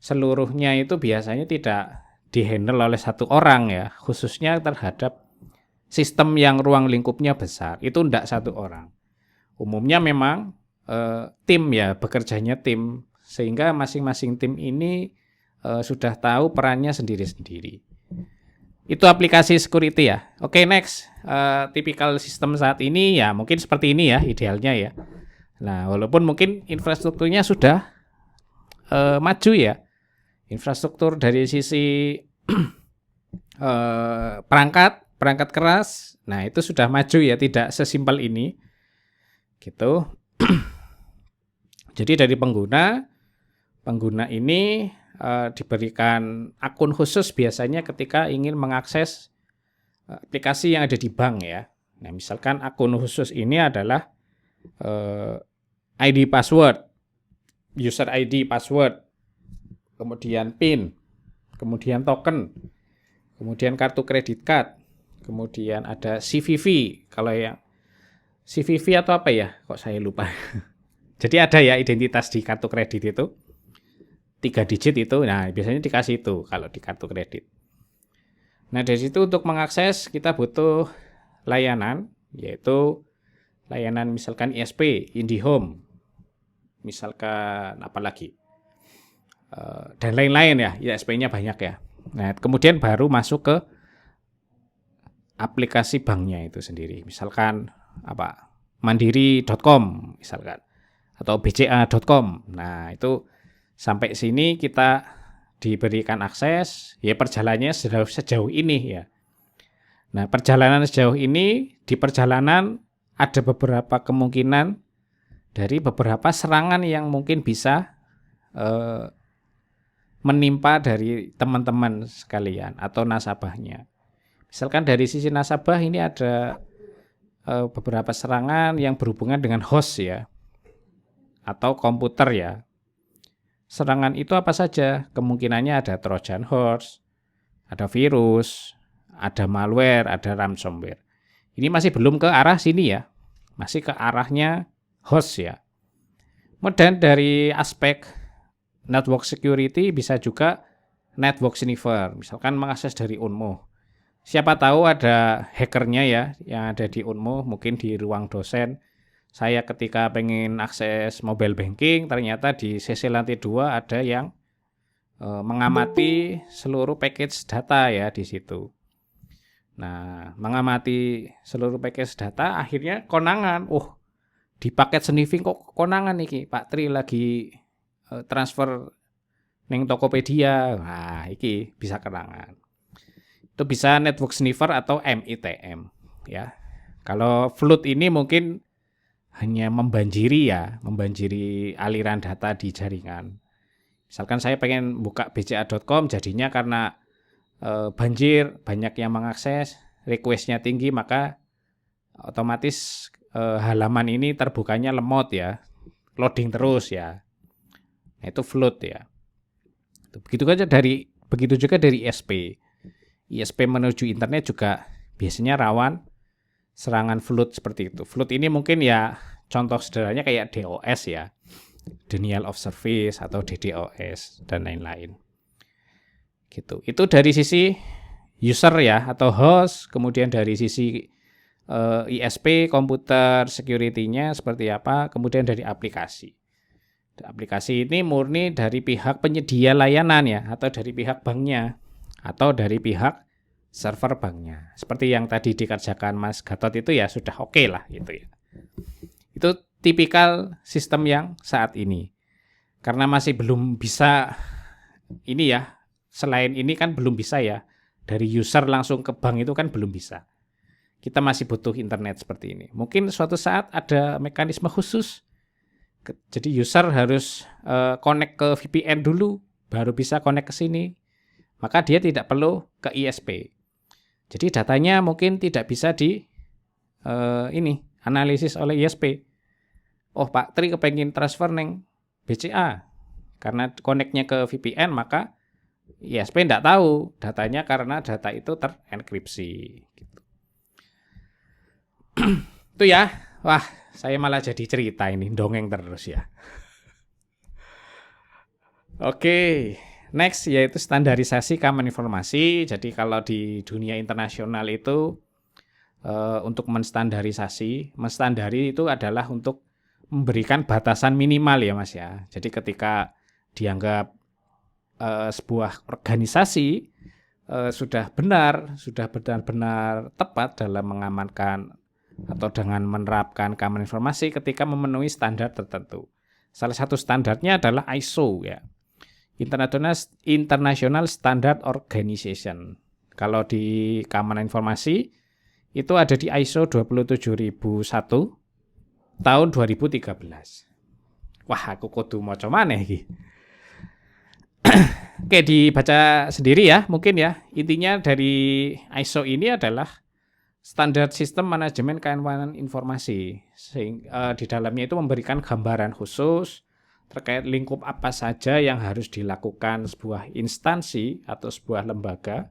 seluruhnya itu biasanya tidak dihandle oleh satu orang ya, khususnya terhadap sistem yang ruang lingkupnya besar. Itu tidak satu orang. Umumnya memang tim ya, bekerjanya tim, sehingga masing-masing tim ini sudah tahu perannya sendiri-sendiri. Itu aplikasi security ya. Oke, next. Tipikal sistem saat ini ya mungkin seperti ini ya idealnya ya. Nah, walaupun mungkin infrastrukturnya sudah maju ya. Infrastruktur dari sisi perangkat keras, nah itu sudah maju ya, tidak sesimpel ini. Gitu. Jadi dari pengguna ini diberikan akun khusus biasanya ketika ingin mengakses aplikasi yang ada di bank ya. Nah, misalkan akun khusus ini adalah ID password, user ID password, kemudian PIN, kemudian token, kemudian kartu kredit card, kemudian ada CVV. Kalau yang CVV atau apa ya? Kok saya lupa. Jadi ada ya identitas di kartu kredit itu. 3 digit itu, nah biasanya dikasih itu kalau di kartu kredit. Nah dari situ untuk mengakses kita butuh layanan, yaitu layanan misalkan ISP, IndiHome, misalkan apa lagi, dan lain-lain ya, ISP-nya banyak ya. Nah kemudian baru masuk ke aplikasi banknya itu sendiri, misalkan apa, mandiri.com misalkan, atau bca.com. Nah itu sampai sini kita diberikan akses, ya perjalanannya sejauh ini ya. Nah perjalanan sejauh ini, di perjalanan ada beberapa kemungkinan dari beberapa serangan yang mungkin bisa menimpa dari teman-teman sekalian atau nasabahnya. Misalkan dari sisi nasabah ini ada beberapa serangan yang berhubungan dengan host ya, atau komputer ya. Serangan itu apa saja? Kemungkinannya ada Trojan horse, ada virus, ada malware, ada ransomware. Ini masih belum ke arah sini ya, masih ke arahnya host ya. Kemudian dari aspek network security bisa juga network sniffer, misalkan mengakses dari Unmu. Siapa tahu ada hackernya ya yang ada di Unmu, mungkin di ruang dosen. Saya ketika pengen akses mobile banking, ternyata di CC lantai 2 ada yang mengamati seluruh package data ya di situ. Nah, mengamati seluruh package data, akhirnya konangan. Di paket sniffing kok konangan nih, Pak Tri lagi transfer ning Tokopedia. Nah, iki bisa konangan. Itu bisa network sniffer atau MITM ya. Kalau flood ini mungkin hanya membanjiri aliran data di jaringan. Misalkan saya pengen buka bca.com, jadinya karena banjir, banyak yang mengakses, request-nya tinggi, maka otomatis halaman ini terbukanya lemot ya, loading terus ya. Nah, itu flood ya. Begitu juga dari ISP. ISP menuju internet juga biasanya rawan serangan flood seperti itu. Flood ini mungkin ya contoh sederhananya kayak DOS ya, denial of service atau DDoS dan lain-lain. Gitu. Itu dari sisi user ya atau host, kemudian dari sisi ISP komputer security-nya seperti apa, kemudian dari aplikasi. Aplikasi ini murni dari pihak penyedia layanan ya, atau dari pihak banknya, atau dari pihak server banknya. Seperti yang tadi dikerjakan Mas Gatot itu ya sudah oke lah gitu ya. Itu tipikal sistem yang saat ini. Karena masih belum bisa ini ya, selain ini kan belum bisa ya. Dari user langsung ke bank itu kan belum bisa. Kita masih butuh internet seperti ini. Mungkin suatu saat ada mekanisme khusus. Jadi user harus connect ke VPN dulu, baru bisa connect ke sini. Maka dia tidak perlu ke ISP. Jadi datanya mungkin tidak bisa analisis oleh ISP. Oh Pak Tri kepengen transfer neng BCA. Karena connect-nya ke VPN, maka ISP tidak tahu datanya karena data itu terenkripsi. Gitu. Itu ya. Wah, saya malah jadi cerita ini, dongeng terus ya. Oke. Next yaitu standarisasi keamanan informasi. Jadi kalau di dunia internasional itu untuk menstandari itu adalah untuk memberikan batasan minimal ya Mas ya. Jadi ketika dianggap sebuah organisasi sudah benar-benar tepat dalam mengamankan atau dengan menerapkan keamanan informasi ketika memenuhi standar tertentu. Salah satu standarnya adalah ISO ya. International Standard Organization. Kalau di keamanan informasi itu ada di ISO 27001 tahun 2013. Wah, aku kudu maca maneh iki. Oke, dibaca sendiri ya, mungkin ya. Intinya dari ISO ini adalah standar sistem manajemen keamanan informasi. Sehingga di dalamnya itu memberikan gambaran khusus terkait lingkup apa saja yang harus dilakukan sebuah instansi atau sebuah lembaga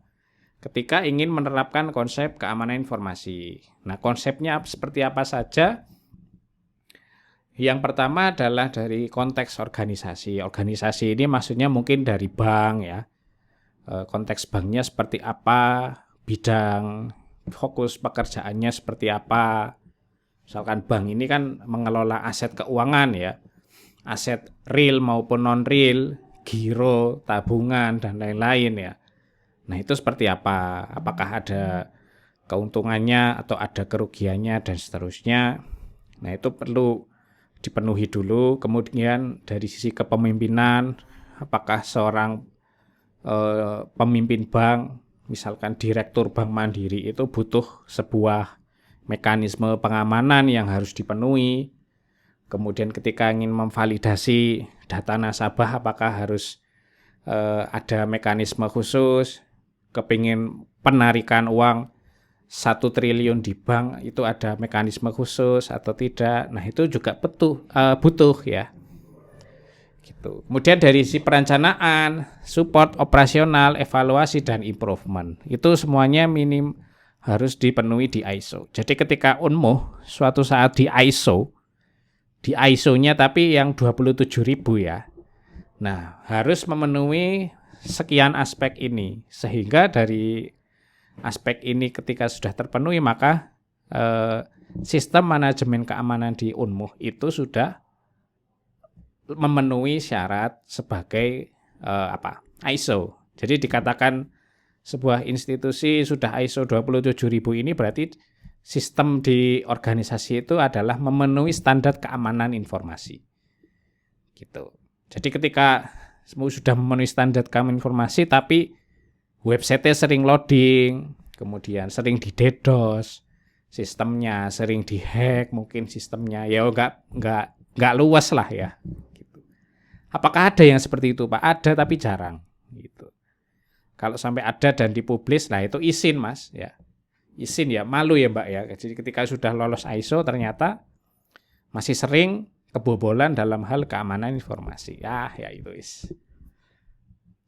ketika ingin menerapkan konsep keamanan informasi. Nah, konsepnya seperti apa saja? Yang pertama adalah dari konteks organisasi. Organisasi ini maksudnya mungkin dari bank ya. Konteks banknya seperti apa, bidang fokus pekerjaannya seperti apa. Misalkan bank ini kan mengelola aset keuangan ya. Aset real maupun non-real, giro, tabungan, dan lain-lain ya. Nah, itu seperti apa? Apakah ada keuntungannya atau ada kerugiannya dan seterusnya. Nah, itu perlu dipenuhi dulu. Kemudian dari sisi kepemimpinan, apakah seorang pemimpin bank, misalkan direktur Bank Mandiri itu butuh sebuah mekanisme pengamanan yang harus dipenuhi. Kemudian ketika ingin memvalidasi data nasabah, apakah harus ada mekanisme khusus, kepingin penarikan uang 1 triliun di bank itu ada mekanisme khusus atau tidak. Nah, itu juga butuh ya. Gitu. Kemudian dari sisi perencanaan, support operasional, evaluasi dan improvement. Itu semuanya minim harus dipenuhi di ISO. Jadi ketika Unmuh suatu saat di ISO-nya tapi yang 27.000 ya. Nah, harus memenuhi sekian aspek ini. Sehingga dari aspek ini ketika sudah terpenuhi, maka sistem manajemen keamanan di Unmuh itu sudah memenuhi syarat sebagai ISO. Jadi dikatakan sebuah institusi sudah ISO 27.000 ini berarti sistem di organisasi itu adalah memenuhi standar keamanan informasi. Gitu. Jadi ketika sudah memenuhi standar keamanan informasi tapi website-nya sering loading, kemudian sering di-DDoS, sistemnya sering dihack, mungkin sistemnya ya enggak luas lah ya. Gitu. Apakah ada yang seperti itu, Pak? Ada tapi jarang. Gitu. Kalau sampai ada dan dipublis, nah itu izin, Mas. Ya. Izin ya, malu ya Mbak ya. Jadi ketika sudah lolos ISO ternyata masih sering kebobolan dalam hal keamanan informasi. Ya itu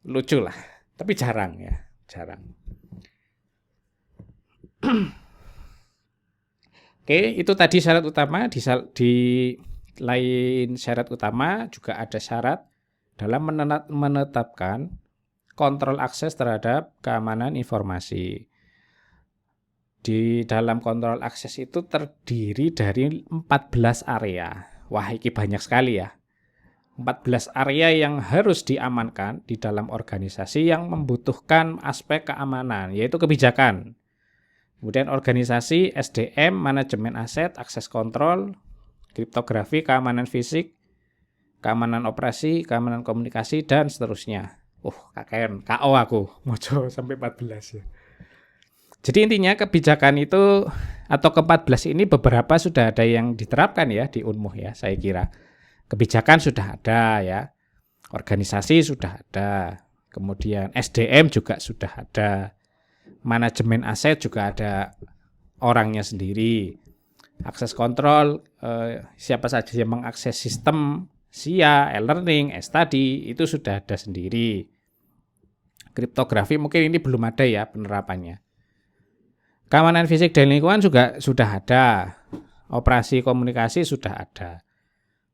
lucu lah. Tapi jarang ya, jarang. Oke, itu tadi syarat utama. Di lain syarat utama juga ada syarat dalam menetapkan kontrol akses terhadap keamanan informasi. Di dalam kontrol akses itu terdiri dari 14 area. Wah, ini banyak sekali ya. 14 area yang harus diamankan di dalam organisasi yang membutuhkan aspek keamanan, yaitu kebijakan. Kemudian organisasi, SDM, manajemen aset, akses kontrol, kriptografi, keamanan fisik, keamanan operasi, keamanan komunikasi, dan seterusnya. KO aku, mojo sampai 14 ya. Jadi intinya kebijakan itu atau ke-14 ini beberapa sudah ada yang diterapkan ya di Unmuh ya, saya kira. Kebijakan sudah ada ya, organisasi sudah ada, kemudian SDM juga sudah ada, manajemen aset juga ada orangnya sendiri, akses kontrol, siapa saja yang mengakses sistem, SIA, e-learning, e-study, itu sudah ada sendiri. Kriptografi mungkin ini belum ada ya penerapannya. Keamanan fisik dan lingkungan juga sudah ada, operasi komunikasi sudah ada.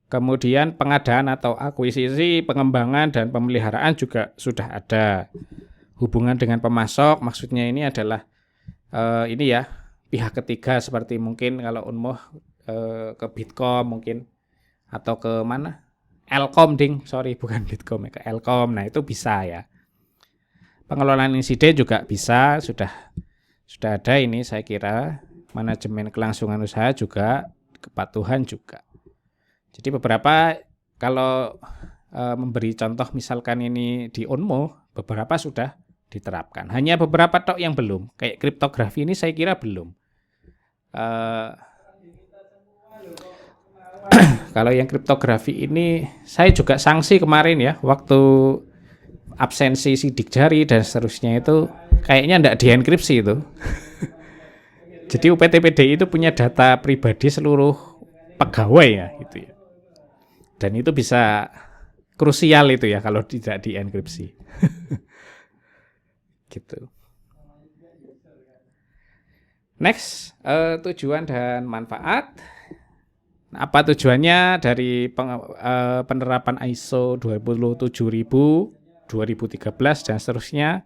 Kemudian pengadaan atau akuisisi, pengembangan dan pemeliharaan juga sudah ada. Hubungan dengan pemasok, maksudnya ini adalah ini ya, pihak ketiga seperti mungkin kalau Unmuh ke Bitkom mungkin atau ke mana? Elkom bukan Bitkom ya, ke Elkom. Nah, itu bisa ya. Pengelolaan insiden juga bisa, sudah ada ini saya kira. Manajemen kelangsungan usaha juga, kepatuhan juga. Jadi beberapa kalau memberi contoh misalkan ini di Unmuh, beberapa sudah diterapkan. Hanya beberapa tok yang belum. Kayak kriptografi ini saya kira belum. Kalau yang kriptografi ini saya juga sanksi kemarin ya, waktu absensi sidik jari dan seterusnya itu kayaknya enggak dienkripsi itu. Jadi UPTPDI itu punya data pribadi seluruh pegawai ya, gitu ya. Dan itu bisa krusial itu ya kalau tidak dienkripsi. Gitu. Next, tujuan dan manfaat. Apa tujuannya dari penerapan ISO 27000, 2013 dan seterusnya?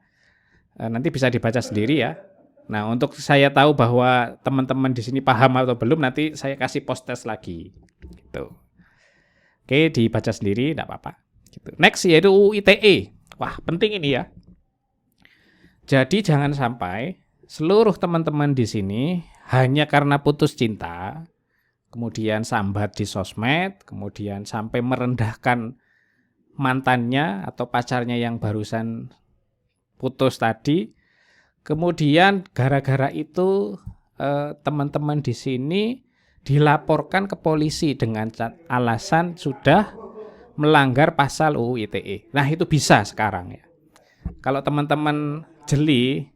Nanti bisa dibaca sendiri ya. Nah, untuk saya tahu bahwa teman-teman di sini paham atau belum, nanti saya kasih post test lagi. Gitu. Oke, dibaca sendiri, tidak apa-apa. Gitu. Next yaitu UU ITE. Wah, penting ini ya. Jadi jangan sampai seluruh teman-teman di sini hanya karena putus cinta, kemudian sambat di sosmed, kemudian sampai merendahkan mantannya atau pacarnya yang barusan putus tadi. Kemudian gara-gara itu teman-teman di sini dilaporkan ke polisi dengan alasan sudah melanggar pasal UU ITE. Nah, itu bisa sekarang ya. Kalau teman-teman jeli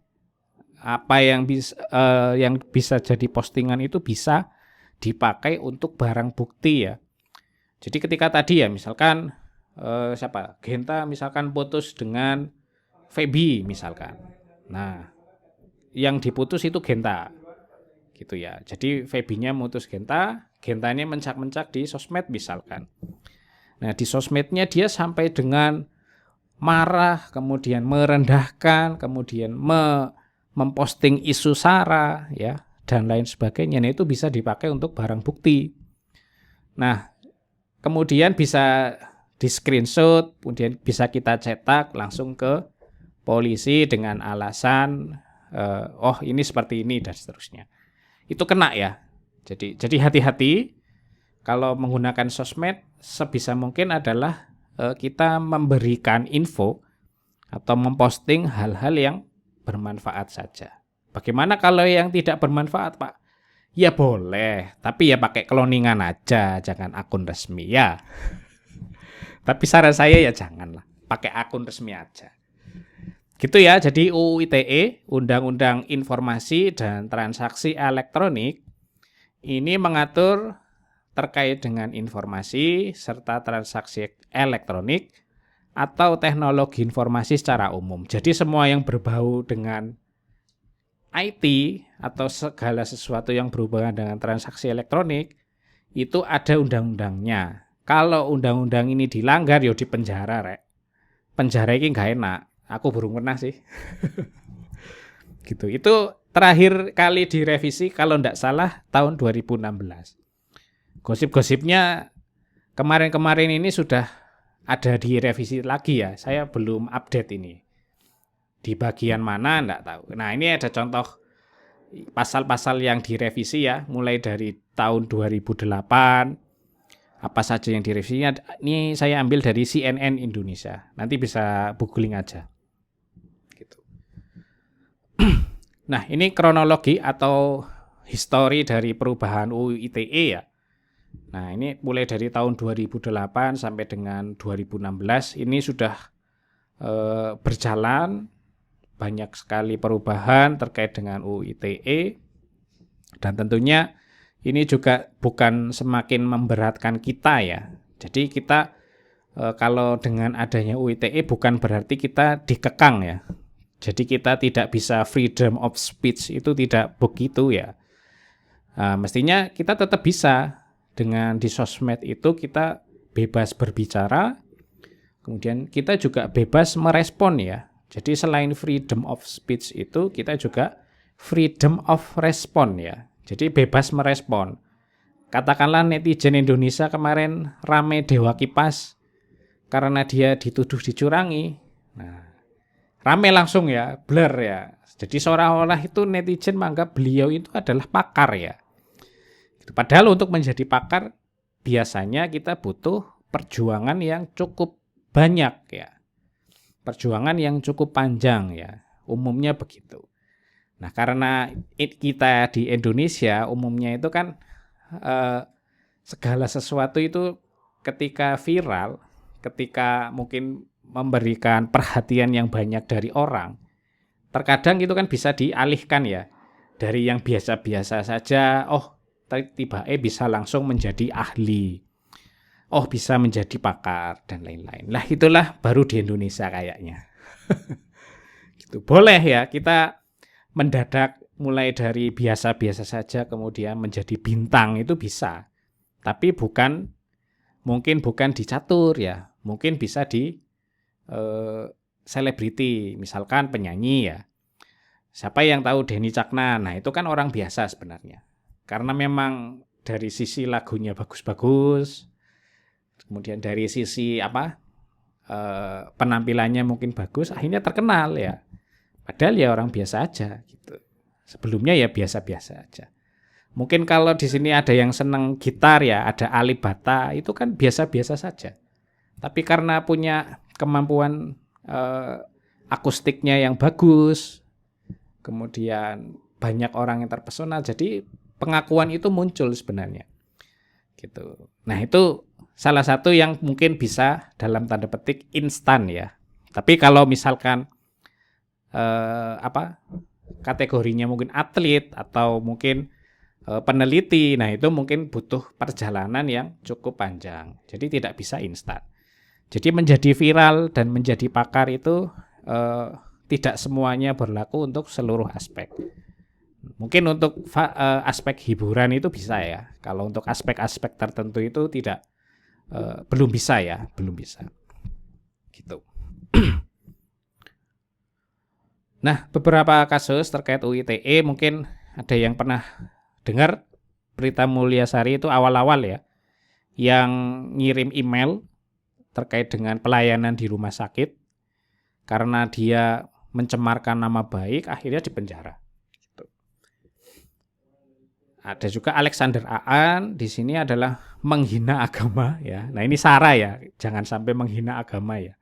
apa yang bisa jadi postingan itu bisa dipakai untuk barang bukti ya. Jadi ketika tadi ya misalkan Genta misalkan putus dengan Feby misalkan. Nah, yang diputus itu Genta. Gitu ya. Jadi Feby-nya mutus Genta, Gentanya mencak-mencak di sosmed misalkan. Nah, di sosmednya dia sampai dengan marah, kemudian merendahkan, kemudian memposting isu sara ya dan lain sebagainya. Nah, itu bisa dipakai untuk barang bukti. Nah, kemudian bisa di screenshot, kemudian bisa kita cetak langsung ke polisi dengan alasan oh ini seperti ini dan seterusnya. Itu kena ya. Jadi hati-hati kalau menggunakan sosmed, sebisa mungkin adalah kita memberikan info atau memposting hal-hal yang bermanfaat saja. Bagaimana kalau yang tidak bermanfaat, Pak? Ya boleh, tapi ya pakai cloningan aja, jangan akun resmi ya. Tapi saran saya ya janganlah, pakai akun resmi aja. Gitu ya, jadi UU ITE, Undang-Undang Informasi dan Transaksi Elektronik, ini mengatur terkait dengan informasi serta transaksi elektronik atau teknologi informasi secara umum. Jadi semua yang berbau dengan IT atau segala sesuatu yang berhubungan dengan transaksi elektronik, itu ada undang-undangnya. Kalau undang-undang ini dilanggar, ya dipenjara, rek. Penjara ini nggak enak. Aku belum pernah sih. Gitu. Itu terakhir kali direvisi kalau tidak salah tahun 2016. Gosip-gosipnya kemarin-kemarin ini sudah ada direvisi lagi ya. Saya belum update ini. Di bagian mana enggak tahu. Nah, ini ada contoh pasal-pasal yang direvisi ya, mulai dari tahun 2008. Apa saja yang direvisinya? Ini saya ambil dari CNN Indonesia. Nanti bisa googling aja. Gitu. Nah, ini kronologi atau histori dari perubahan UU ITE ya. Nah, ini mulai dari tahun 2008 sampai dengan 2016 ini sudah berjalan banyak sekali perubahan terkait dengan UU ITE, dan tentunya ini juga bukan semakin memberatkan kita ya. Jadi kita kalau dengan adanya UU ITE bukan berarti kita dikekang ya. Jadi kita tidak bisa freedom of speech, itu tidak begitu ya. Mestinya kita tetap bisa dengan di sosmed itu kita bebas berbicara, kemudian kita juga bebas merespon ya. Jadi selain freedom of speech itu kita juga freedom of respon ya. Jadi bebas merespon. Katakanlah netizen Indonesia kemarin rame Dewa Kipas karena dia dituduh dicurangi. Nah, rame langsung ya, blur ya. Jadi seolah-olah itu netizen menganggap beliau itu adalah pakar ya. Padahal untuk menjadi pakar biasanya kita butuh perjuangan yang cukup banyak ya. Perjuangan yang cukup panjang ya. Umumnya begitu. Nah, karena kita di Indonesia umumnya itu kan segala sesuatu itu ketika viral, ketika mungkin memberikan perhatian yang banyak dari orang, terkadang itu kan bisa dialihkan ya. dari yang biasa-biasa saja, tiba bisa langsung menjadi ahli. Bisa menjadi pakar dan lain-lain. Lah itulah baru di Indonesia kayaknya. Gitu. Boleh ya kita mendadak mulai dari biasa-biasa saja kemudian menjadi bintang itu bisa. Tapi mungkin bukan di catur ya. Mungkin bisa di selebriti, misalkan penyanyi ya. Siapa yang tahu Denny Caknan? Nah, itu kan orang biasa sebenarnya. Karena memang dari sisi lagunya bagus-bagus, kemudian dari sisi penampilannya mungkin bagus, akhirnya terkenal ya. Padahal ya orang biasa aja gitu. Sebelumnya ya biasa-biasa aja. Mungkin kalau di sini ada yang seneng gitar ya, ada Ali Bata, itu kan biasa-biasa saja. Tapi karena punya kemampuan akustiknya yang bagus, kemudian banyak orang yang terpesona, jadi pengakuan itu muncul sebenarnya. Gitu. Nah, itu salah satu yang mungkin bisa dalam tanda petik instan ya. Tapi kalau misalkan kategorinya mungkin atlet atau mungkin peneliti, nah itu mungkin butuh perjalanan yang cukup panjang. Jadi tidak bisa instan. Jadi menjadi viral dan menjadi pakar itu tidak semuanya berlaku untuk seluruh aspek. Mungkin untuk aspek hiburan itu bisa ya. Kalau untuk aspek-aspek tertentu itu belum bisa ya, belum bisa. Gitu. Nah, beberapa kasus terkait UU ITE mungkin ada yang pernah dengar Prita Mulyasari itu awal-awal ya, yang ngirim email terkait dengan pelayanan di rumah sakit karena dia mencemarkan nama baik, akhirnya dipenjara. Gitu. Ada juga Alexander Aan, di sini adalah menghina agama ya. Nah ini SARA ya, jangan sampai menghina agama ya.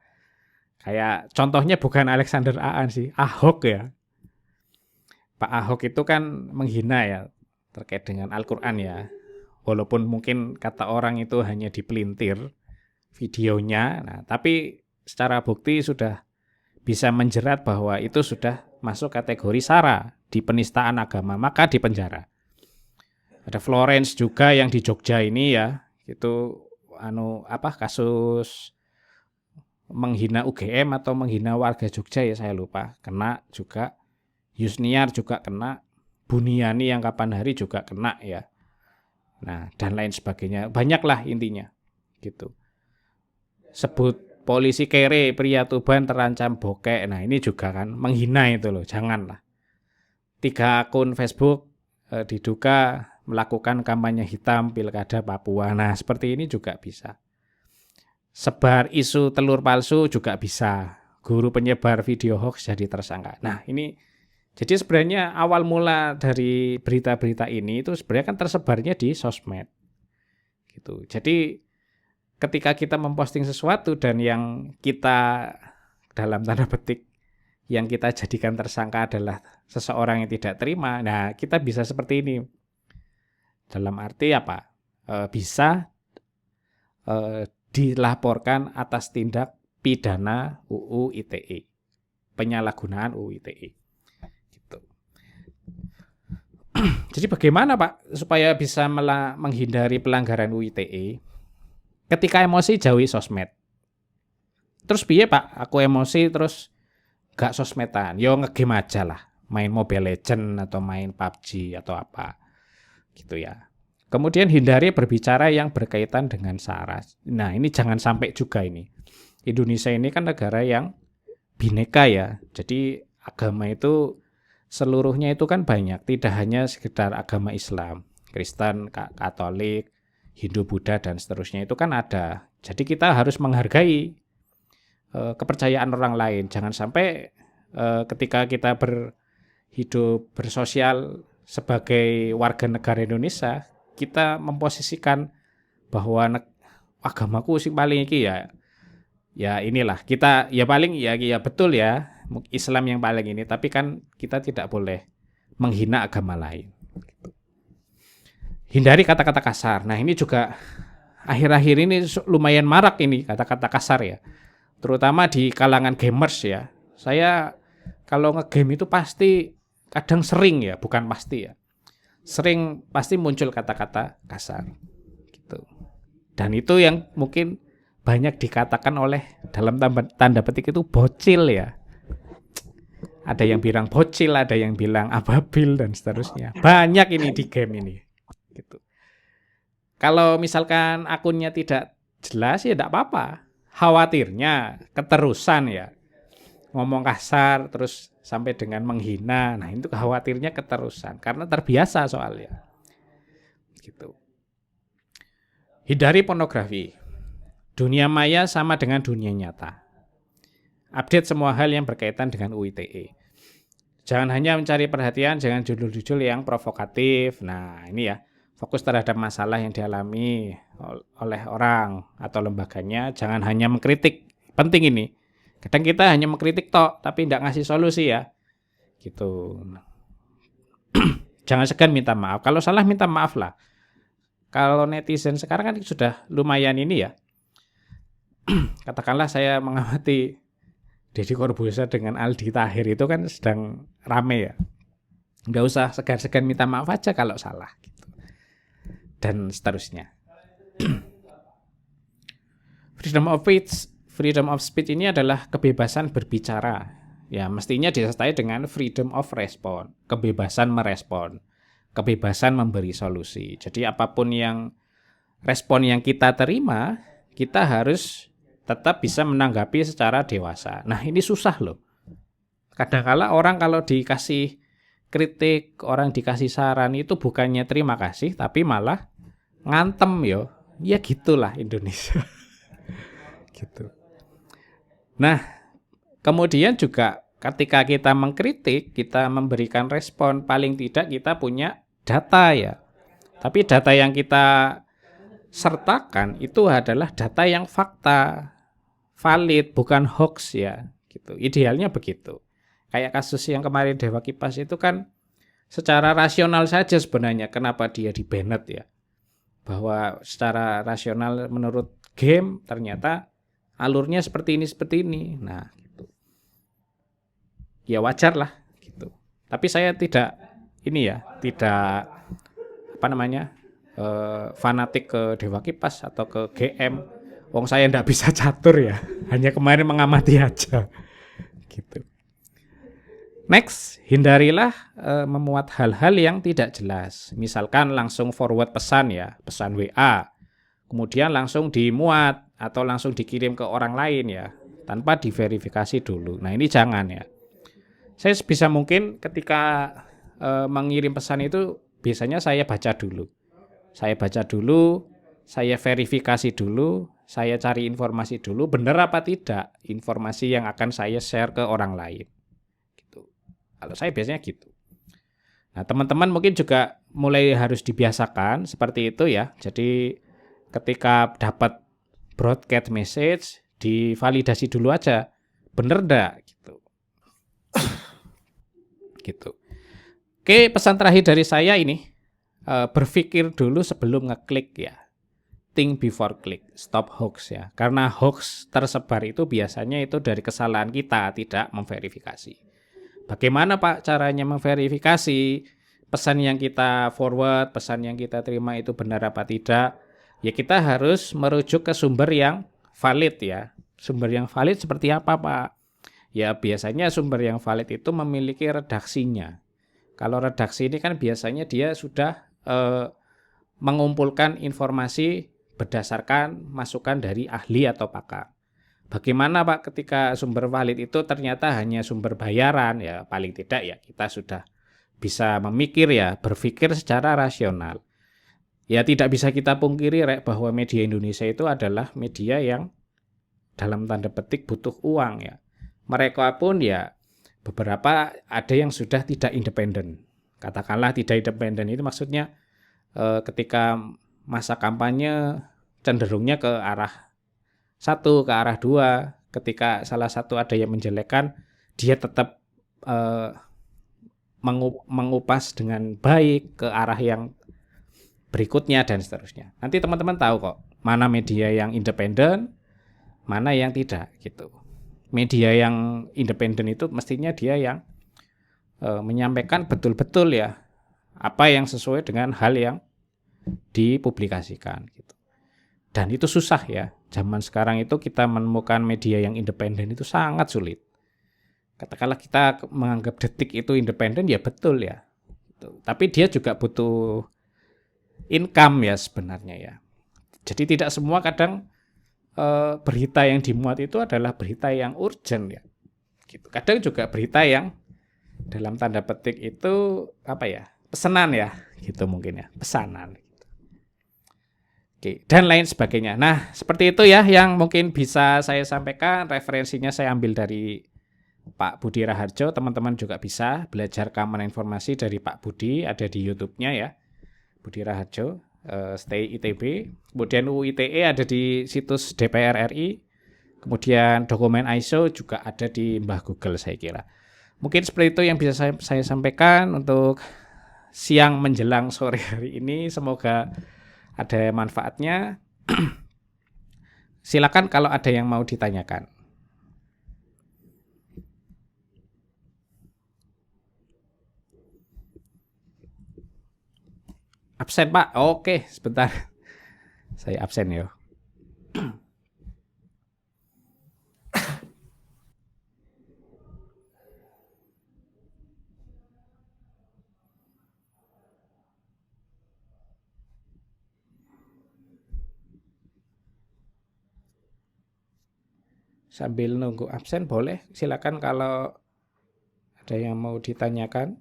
Kayak contohnya bukan Alexander Aan sih, Ahok ya. Pak Ahok itu kan menghina ya terkait dengan Al-Quran ya. Walaupun mungkin kata orang itu hanya dipelintir videonya, nah tapi secara bukti sudah bisa menjerat bahwa itu sudah masuk kategori SARA di penistaan agama, maka dipenjara. Ada Florence juga yang di Jogja ini ya, itu kasus menghina UGM atau menghina warga Jogja ya, saya lupa. Kena juga, Yusniar juga kena, Buniani yang kapan hari juga kena ya. Nah, dan lain sebagainya. Banyaklah intinya. Gitu. Sebut polisi kere, pria Tuban terancam bokek. Nah, ini juga kan menghina itu loh, janganlah. 3 akun Facebook diduga melakukan kampanye hitam pilkada Papua. Nah, seperti ini juga bisa. Sebar isu telur palsu juga bisa. Guru penyebar video hoax jadi tersangka. Nah, ini jadi sebenarnya awal mula dari berita-berita ini itu sebenarnya kan tersebarnya di sosmed. Gitu. Jadi ketika kita memposting sesuatu dan yang kita dalam tanda petik yang kita jadikan tersangka adalah seseorang yang tidak terima, nah kita bisa seperti ini. Dalam arti apa? Bisa dilaporkan atas tindak pidana UU ITE, penyalahgunaan UU ITE. Gitu. Jadi bagaimana Pak supaya bisa menghindari pelanggaran UU ITE? Ketika emosi jauhi sosmed. Terus piye Pak? Aku emosi terus gak sosmedan. Yo ngegame aja lah. Main Mobile Legends atau main PUBG atau apa. Gitu ya. Kemudian hindari berbicara yang berkaitan dengan SARA. Nah ini jangan sampai juga ini. Indonesia ini kan negara yang bineka ya. Jadi agama itu seluruhnya itu kan banyak. Tidak hanya sekedar agama Islam. Kristen, Katolik, Hindu, Buddha, dan seterusnya itu kan ada. Jadi kita harus menghargai kepercayaan orang lain. Jangan sampai ketika kita berhidup bersosial sebagai warga negara Indonesia, kita memposisikan bahwa agamaku sing paling iki ya inilah kita ya paling ya betul ya Islam yang paling ini, tapi kan kita tidak boleh menghina agama lain. Hindari kata-kata kasar. Nah ini juga akhir-akhir ini lumayan marak ini kata-kata kasar ya. Terutama di kalangan gamers ya. Saya kalau ngegame itu pasti kadang sering ya, bukan pasti ya. Sering pasti muncul kata-kata kasar gitu. Dan itu yang mungkin banyak dikatakan oleh dalam tanda petik itu bocil ya. Ada yang bilang bocil, ada yang bilang ababil dan seterusnya. Banyak ini di game ini gitu. Kalau misalkan akunnya tidak jelas ya tidak apa-apa. Khawatirnya keterusan ya. Ngomong kasar terus sampai dengan menghina. Nah, itu khawatirnya keterusan karena terbiasa soalnya. Gitu. Hindari pornografi. Dunia maya sama dengan dunia nyata. Update semua hal yang berkaitan dengan UITE. Jangan hanya mencari perhatian, jangan judul-judul yang provokatif. Nah, ini ya, fokus terhadap masalah yang dialami oleh orang atau lembaganya. Jangan hanya mengkritik. Penting ini. Kadang kita hanya mengkritik tok, tapi tidak ngasih solusi ya. Gitu. Jangan segan minta maaf. Kalau salah minta maaf lah. Kalau netizen sekarang kan sudah lumayan ini ya. Katakanlah saya mengamati Deddy Corbuzier dengan Aldi Tahir itu kan sedang rame ya. Nggak usah segan-segan minta maaf aja kalau salah. Gitu. Dan seterusnya. Freedom of speech ini adalah kebebasan berbicara. Ya, mestinya disertai dengan freedom of response, kebebasan merespon, kebebasan memberi solusi. Jadi apapun yang respon yang kita terima, kita harus tetap bisa menanggapi secara dewasa. Nah, ini susah loh. Kadang-kala orang kalau dikasih kritik, orang dikasih saran itu bukannya terima kasih, tapi malah ngantem yo. Ya gitulah Indonesia. Gitu. Nah, kemudian juga ketika kita mengkritik, kita memberikan respon, paling tidak kita punya data ya. Tapi data yang kita sertakan itu adalah data yang fakta, valid, bukan hoax ya. Gitu. Idealnya begitu. Kayak kasus yang kemarin Dewa Kipas itu kan secara rasional saja sebenarnya kenapa dia di-banned ya. Bahwa secara rasional menurut game ternyata alurnya seperti ini. Nah, gitu. Ya wajar lah gitu. Tapi saya tidak fanatik ke Dewa Kipas atau ke GM. Wong saya ndak bisa catur ya. Hanya kemarin mengamati aja. Gitu. Next, hindarilah memuat hal-hal yang tidak jelas. Misalkan langsung forward pesan ya, pesan WA. Kemudian langsung dimuat atau langsung dikirim ke orang lain ya, tanpa diverifikasi dulu. Nah, ini jangan ya. Saya sebisa mungkin ketika mengirim pesan itu biasanya saya baca dulu. Saya verifikasi dulu, saya cari informasi dulu, benar apa tidak informasi yang akan saya share ke orang lain. Gitu. Kalau saya biasanya gitu. Nah, teman-teman mungkin juga mulai harus dibiasakan seperti itu ya. Jadi ketika dapat broadcast message, divalidasi dulu aja. Bener enggak? Gitu. Gitu. Oke, pesan terakhir dari saya ini. Berpikir dulu sebelum ngeklik ya. Think before click. Stop hoax ya. Karena hoax tersebar itu biasanya itu dari kesalahan kita, tidak memverifikasi. Bagaimana Pak caranya memverifikasi pesan yang kita forward, pesan yang kita terima itu benar apa tidak? Ya kita harus merujuk ke sumber yang valid ya. Sumber yang valid seperti apa Pak? Ya biasanya sumber yang valid itu memiliki redaksinya. Kalau redaksi ini kan biasanya dia sudah mengumpulkan informasi berdasarkan masukan dari ahli atau pakar. Bagaimana Pak ketika sumber valid itu ternyata hanya sumber bayaran? Ya paling tidak ya kita sudah bisa memikir ya, berpikir secara rasional. Ya tidak bisa kita pungkiri bahwa media Indonesia itu adalah media yang dalam tanda petik butuh uang ya. Mereka pun ya beberapa ada yang sudah tidak independen. Katakanlah tidak independen itu maksudnya ketika masa kampanye cenderungnya ke arah satu, ke arah dua. Ketika salah satu ada yang menjelekkan, dia tetap mengupas dengan baik ke arah yang berikutnya dan seterusnya. Nanti teman-teman tahu kok mana media yang independen, mana yang tidak gitu. Media yang independen itu mestinya dia yang menyampaikan betul-betul ya apa yang sesuai dengan hal yang dipublikasikan gitu. Dan itu susah ya. Zaman sekarang itu kita menemukan media yang independen itu sangat sulit. Katakanlah kita menganggap Detik itu independen ya betul ya. Tapi dia juga butuh income ya sebenarnya ya. Jadi tidak semua kadang berita yang dimuat itu adalah berita yang urgent ya. Gitu. Kadang juga berita yang dalam tanda petik itu apa ya? Pesanan ya, gitu mungkin ya, pesanan. Oke, dan lain sebagainya. Nah, seperti itu ya yang mungkin bisa saya sampaikan. Referensinya saya ambil dari Pak Budi Raharjo. Teman-teman juga bisa belajar keamanan informasi dari Pak Budi, ada di YouTube-nya ya. Budi Raharjo, Stay ITB. Kemudian UU ITE ada di situs DPR RI. Kemudian dokumen ISO juga ada di Mbah Google saya kira. Mungkin seperti itu yang bisa saya sampaikan untuk siang menjelang sore hari ini. Semoga ada manfaatnya. Silakan kalau ada yang mau ditanyakan. Absen Pak? Oke, sebentar. Saya absen ya. Sambil nunggu absen boleh, silakan kalau ada yang mau ditanyakan.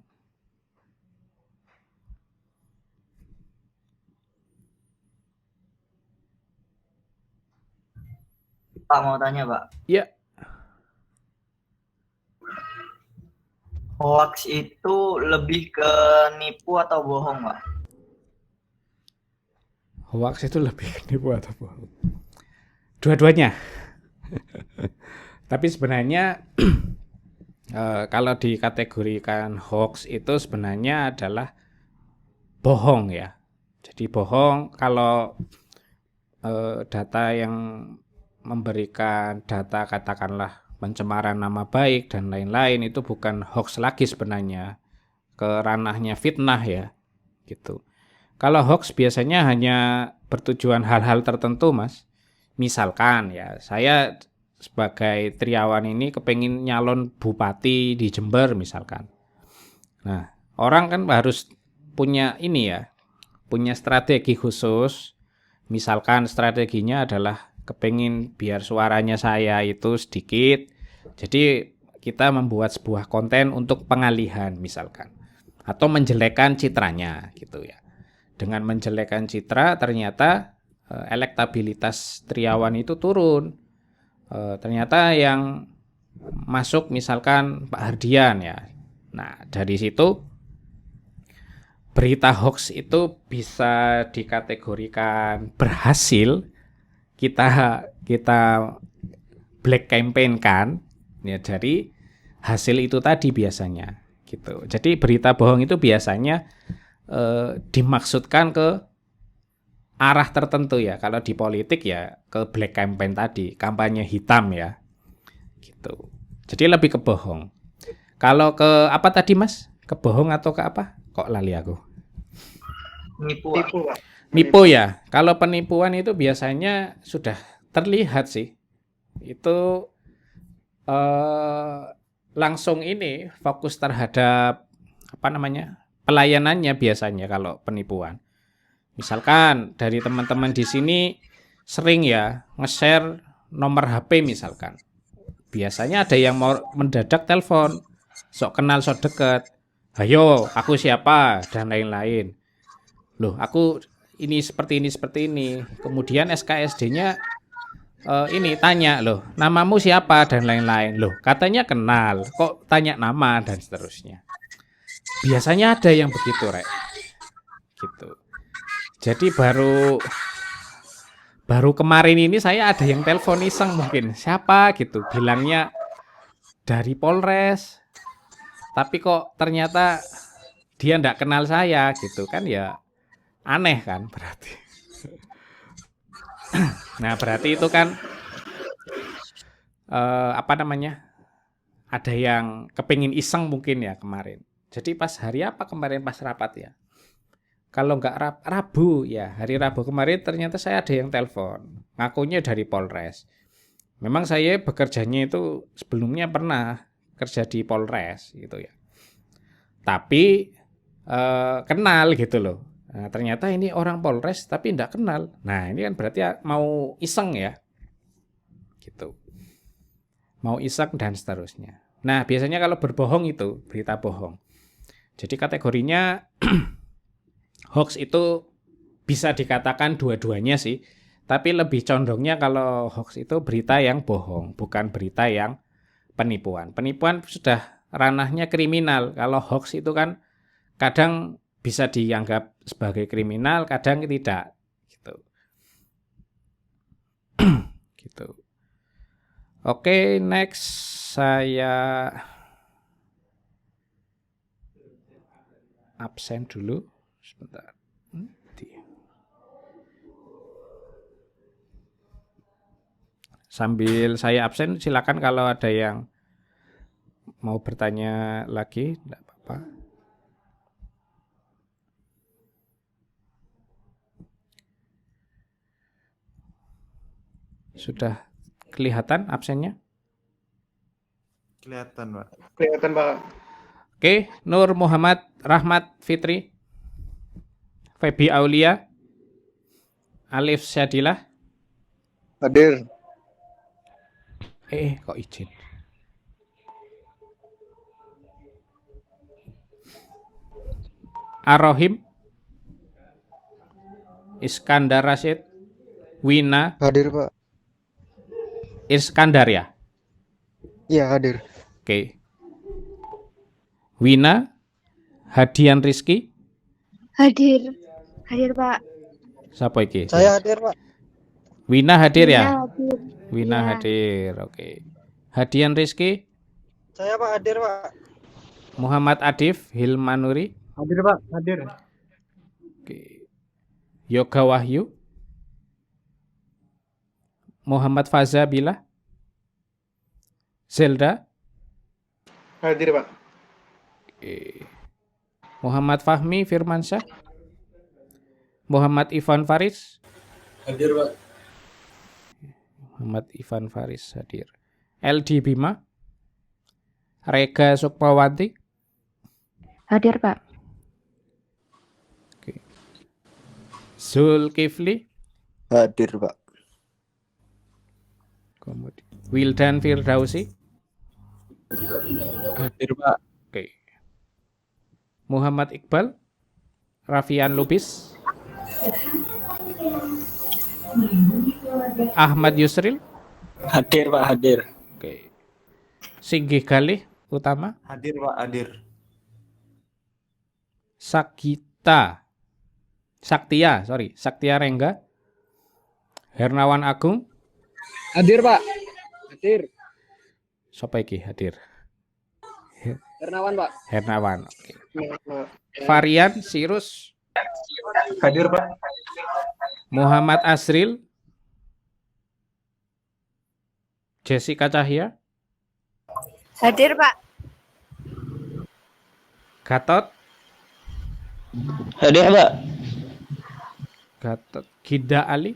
Pak mau tanya Pak, Ya, hoax itu lebih ke nipu atau bohong Pak? hoax itu lebih nipu atau bohong? Dua-duanya. Tapi sebenarnya kalau dikategorikan hoax itu sebenarnya adalah bohong ya. Jadi bohong kalau data yang memberikan data katakanlah pencemaran nama baik dan lain-lain itu bukan hoax lagi sebenarnya, ke ranahnya fitnah ya gitu. Kalau hoax biasanya hanya bertujuan hal-hal tertentu Mas. Misalkan ya saya sebagai Triawan ini kepengin nyalon bupati di Jember misalkan. Nah orang kan harus punya ini ya, punya strategi khusus. Misalkan strateginya adalah kepengin biar suaranya saya itu sedikit. Jadi kita membuat sebuah konten untuk pengalihan misalkan. Atau menjelekkan citranya gitu ya. Dengan menjelekkan citra ternyata elektabilitas Triawan itu turun. Ternyata yang masuk misalkan Pak Hardian ya. Nah dari situ berita hoax itu bisa dikategorikan berhasil kita black campaign kan ya, dari hasil itu tadi biasanya gitu. Jadi berita bohong itu biasanya dimaksudkan ke arah tertentu ya. Kalau di politik ya ke black campaign tadi, kampanye hitam ya gitu. Jadi lebih ke bohong. Kalau ke apa tadi Mas? Ke bohong atau ke apa? Kok lali aku. Nipu Pak. Nipu ya. Kalau penipuan itu biasanya sudah terlihat sih. Itu langsung ini fokus terhadap apa namanya? Pelayanannya biasanya kalau penipuan. Misalkan dari teman-teman di sini sering ya nge-share nomor HP misalkan. Biasanya ada yang mau mendadak telepon, sok kenal sok deket. Ayo, aku siapa dan lain-lain. Loh, aku ini seperti ini. Kemudian SKSD-nya ini tanya, loh, namamu siapa dan lain-lain. Loh, katanya kenal, kok tanya nama dan seterusnya. Biasanya ada yang begitu, Rek. Gitu. Jadi baru kemarin ini saya ada yang telepon iseng mungkin. Siapa gitu, bilangnya dari Polres. Tapi kok ternyata dia enggak kenal saya gitu kan ya. Aneh kan berarti. Nah berarti itu kan apa namanya, ada yang kepingin iseng mungkin ya kemarin. Jadi pas hari apa kemarin pas rapat ya? Kalau nggak Rabu ya, hari Rabu kemarin ternyata saya ada yang telepon. Ngakunya dari Polres. Memang saya bekerjanya itu sebelumnya pernah kerja di Polres gitu ya. Tapi kenal gitu loh. Nah, ternyata ini orang Polres tapi tidak kenal. Nah, ini kan berarti mau iseng ya. Gitu. Mau iseng dan seterusnya. Nah, biasanya kalau berbohong itu berita bohong. Jadi kategorinya hoax itu bisa dikatakan dua-duanya sih. Tapi lebih condongnya kalau hoax itu berita yang bohong, bukan berita yang penipuan. Penipuan sudah ranahnya kriminal. Kalau hoax itu kan kadang bisa dianggap sebagai kriminal, kadang tidak. Gitu. Gitu. Oke, next saya absen dulu sebentar. Sambil saya absen, silakan kalau ada yang mau bertanya lagi, tidak apa-apa. Sudah kelihatan absennya? Kelihatan, Pak. Kelihatan, Pak. Oke, Nur Muhammad Rahmat Fitri, Febi Aulia, Alif Syadilah. Hadir. Kok izin? Ar-Rahim, Iskandar Rashid, Wina, Hadir, Pak. Iskandar ya? Iya, hadir. Oke. Wina, Hadian Rizky, Hadir. Hadir, Pak. siapa iki? Saya hadir, Pak. Wina hadir ya? Iya, hadir. Wina Iya. hadir, oke. Hadian Rizky, Saya, Pak, hadir, Pak. Muhammad Adif, Hilmanuri, Hadir, Pak. Hadir. oke. Yoga Wahyu, Muhammad Faza Bila, Zelda, Hadir, Pak. oke. Muhammad Fahmi Firmansyah, Muhammad Ivan Faris, Hadir, Pak. Muhammad Ivan Faris hadir. LD Bima, Rega Sukmawanti, Hadir, Pak. Zulkifli, Hadir, Pak. kemudian Wildan Firdausi, Hadir, Pak. oke. Muhammad Iqbal, Rafian Lubis, Ahmad Yusril, Hadir, Pak. Hadir. oke. Singgih Galih Utama, Hadir, Pak. Hadir. Saktia Rengga, Hernawan Agung, Hadir, Pak. Hadir. siapa iki hadir? Hernawan, Pak. Hernawan, oke. Varian Sirus, Hadir, Pak. Muhammad Asril, Jessica Cahya, Hadir, Pak. Gatot, Hadir, Pak. Gida Ali,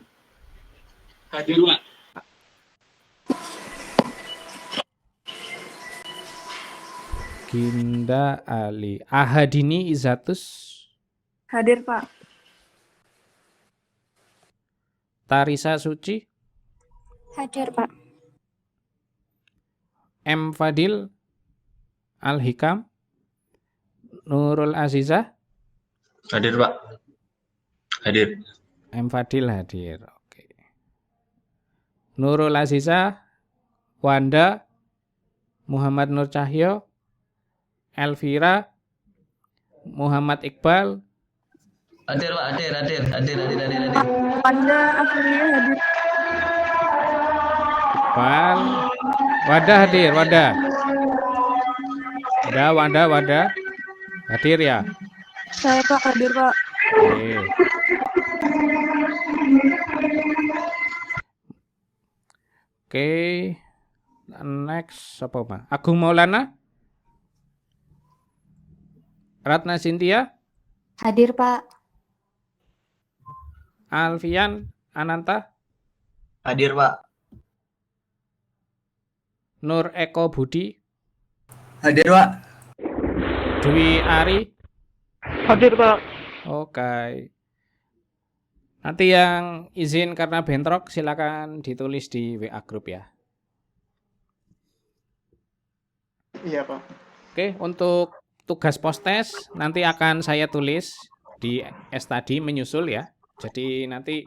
Hadir, Pak. Ginda Ali, Ahadini Izatus, Hadir, Pak. Tarisa Suci, Hadir, Pak. M Fadil Al-Hikam, Nurul Azizah, Hadir, Pak. Hadir. M Fadil hadir. Oke. Nurul Azizah, Wanda, Muhammad Nur Cahyo, Elvira, Muhammad Iqbal, Hadir, Pak. Hadir. Anda akhirnya hadir. Iqbal, Wanda hadir, Wanda. Wanda hadir ya. Saya, Pak. Hadir, Pak. Oke. Oke. Next apa Pak? Agung Maulana? Ratna Cynthia, Hadir, Pak. Alfian Ananta, Hadir, Pak. Nur Eko Budi, Hadir, Pak. Dwi Ari. Hadir, Pak. Oke. Nanti yang izin karena bentrok silakan ditulis di WA grup ya. Iya, Pak. Oke, untuk tugas postes nanti akan saya tulis di tadi menyusul ya. Jadi nanti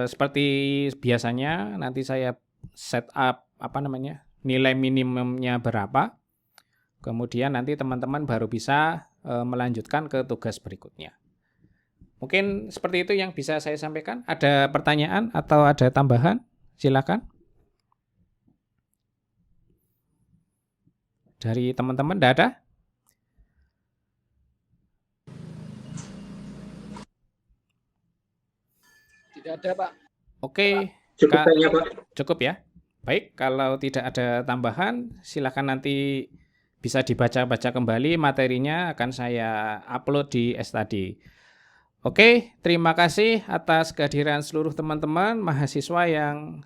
seperti biasanya nanti saya set up nilai minimumnya berapa. Kemudian nanti teman-teman baru bisa melanjutkan ke tugas berikutnya. Mungkin seperti itu yang bisa saya sampaikan. Ada pertanyaan atau ada tambahan? Silakan. Dari teman-teman, tidak ada? Tidak ada, Pak. Oke. Cukup tanya, Pak. Cukup ya. Baik, kalau tidak ada tambahan, silakan nanti bisa dibaca-baca kembali materinya akan saya upload di study. Oke, terima kasih atas kehadiran seluruh teman-teman mahasiswa yang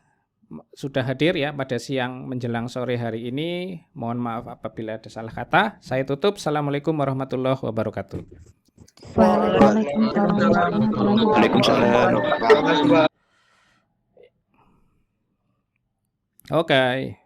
sudah hadir ya pada siang menjelang sore hari ini. Mohon maaf apabila ada salah kata. Saya tutup. Assalamualaikum warahmatullahi wabarakatuh. Waalaikumsalam. Oke.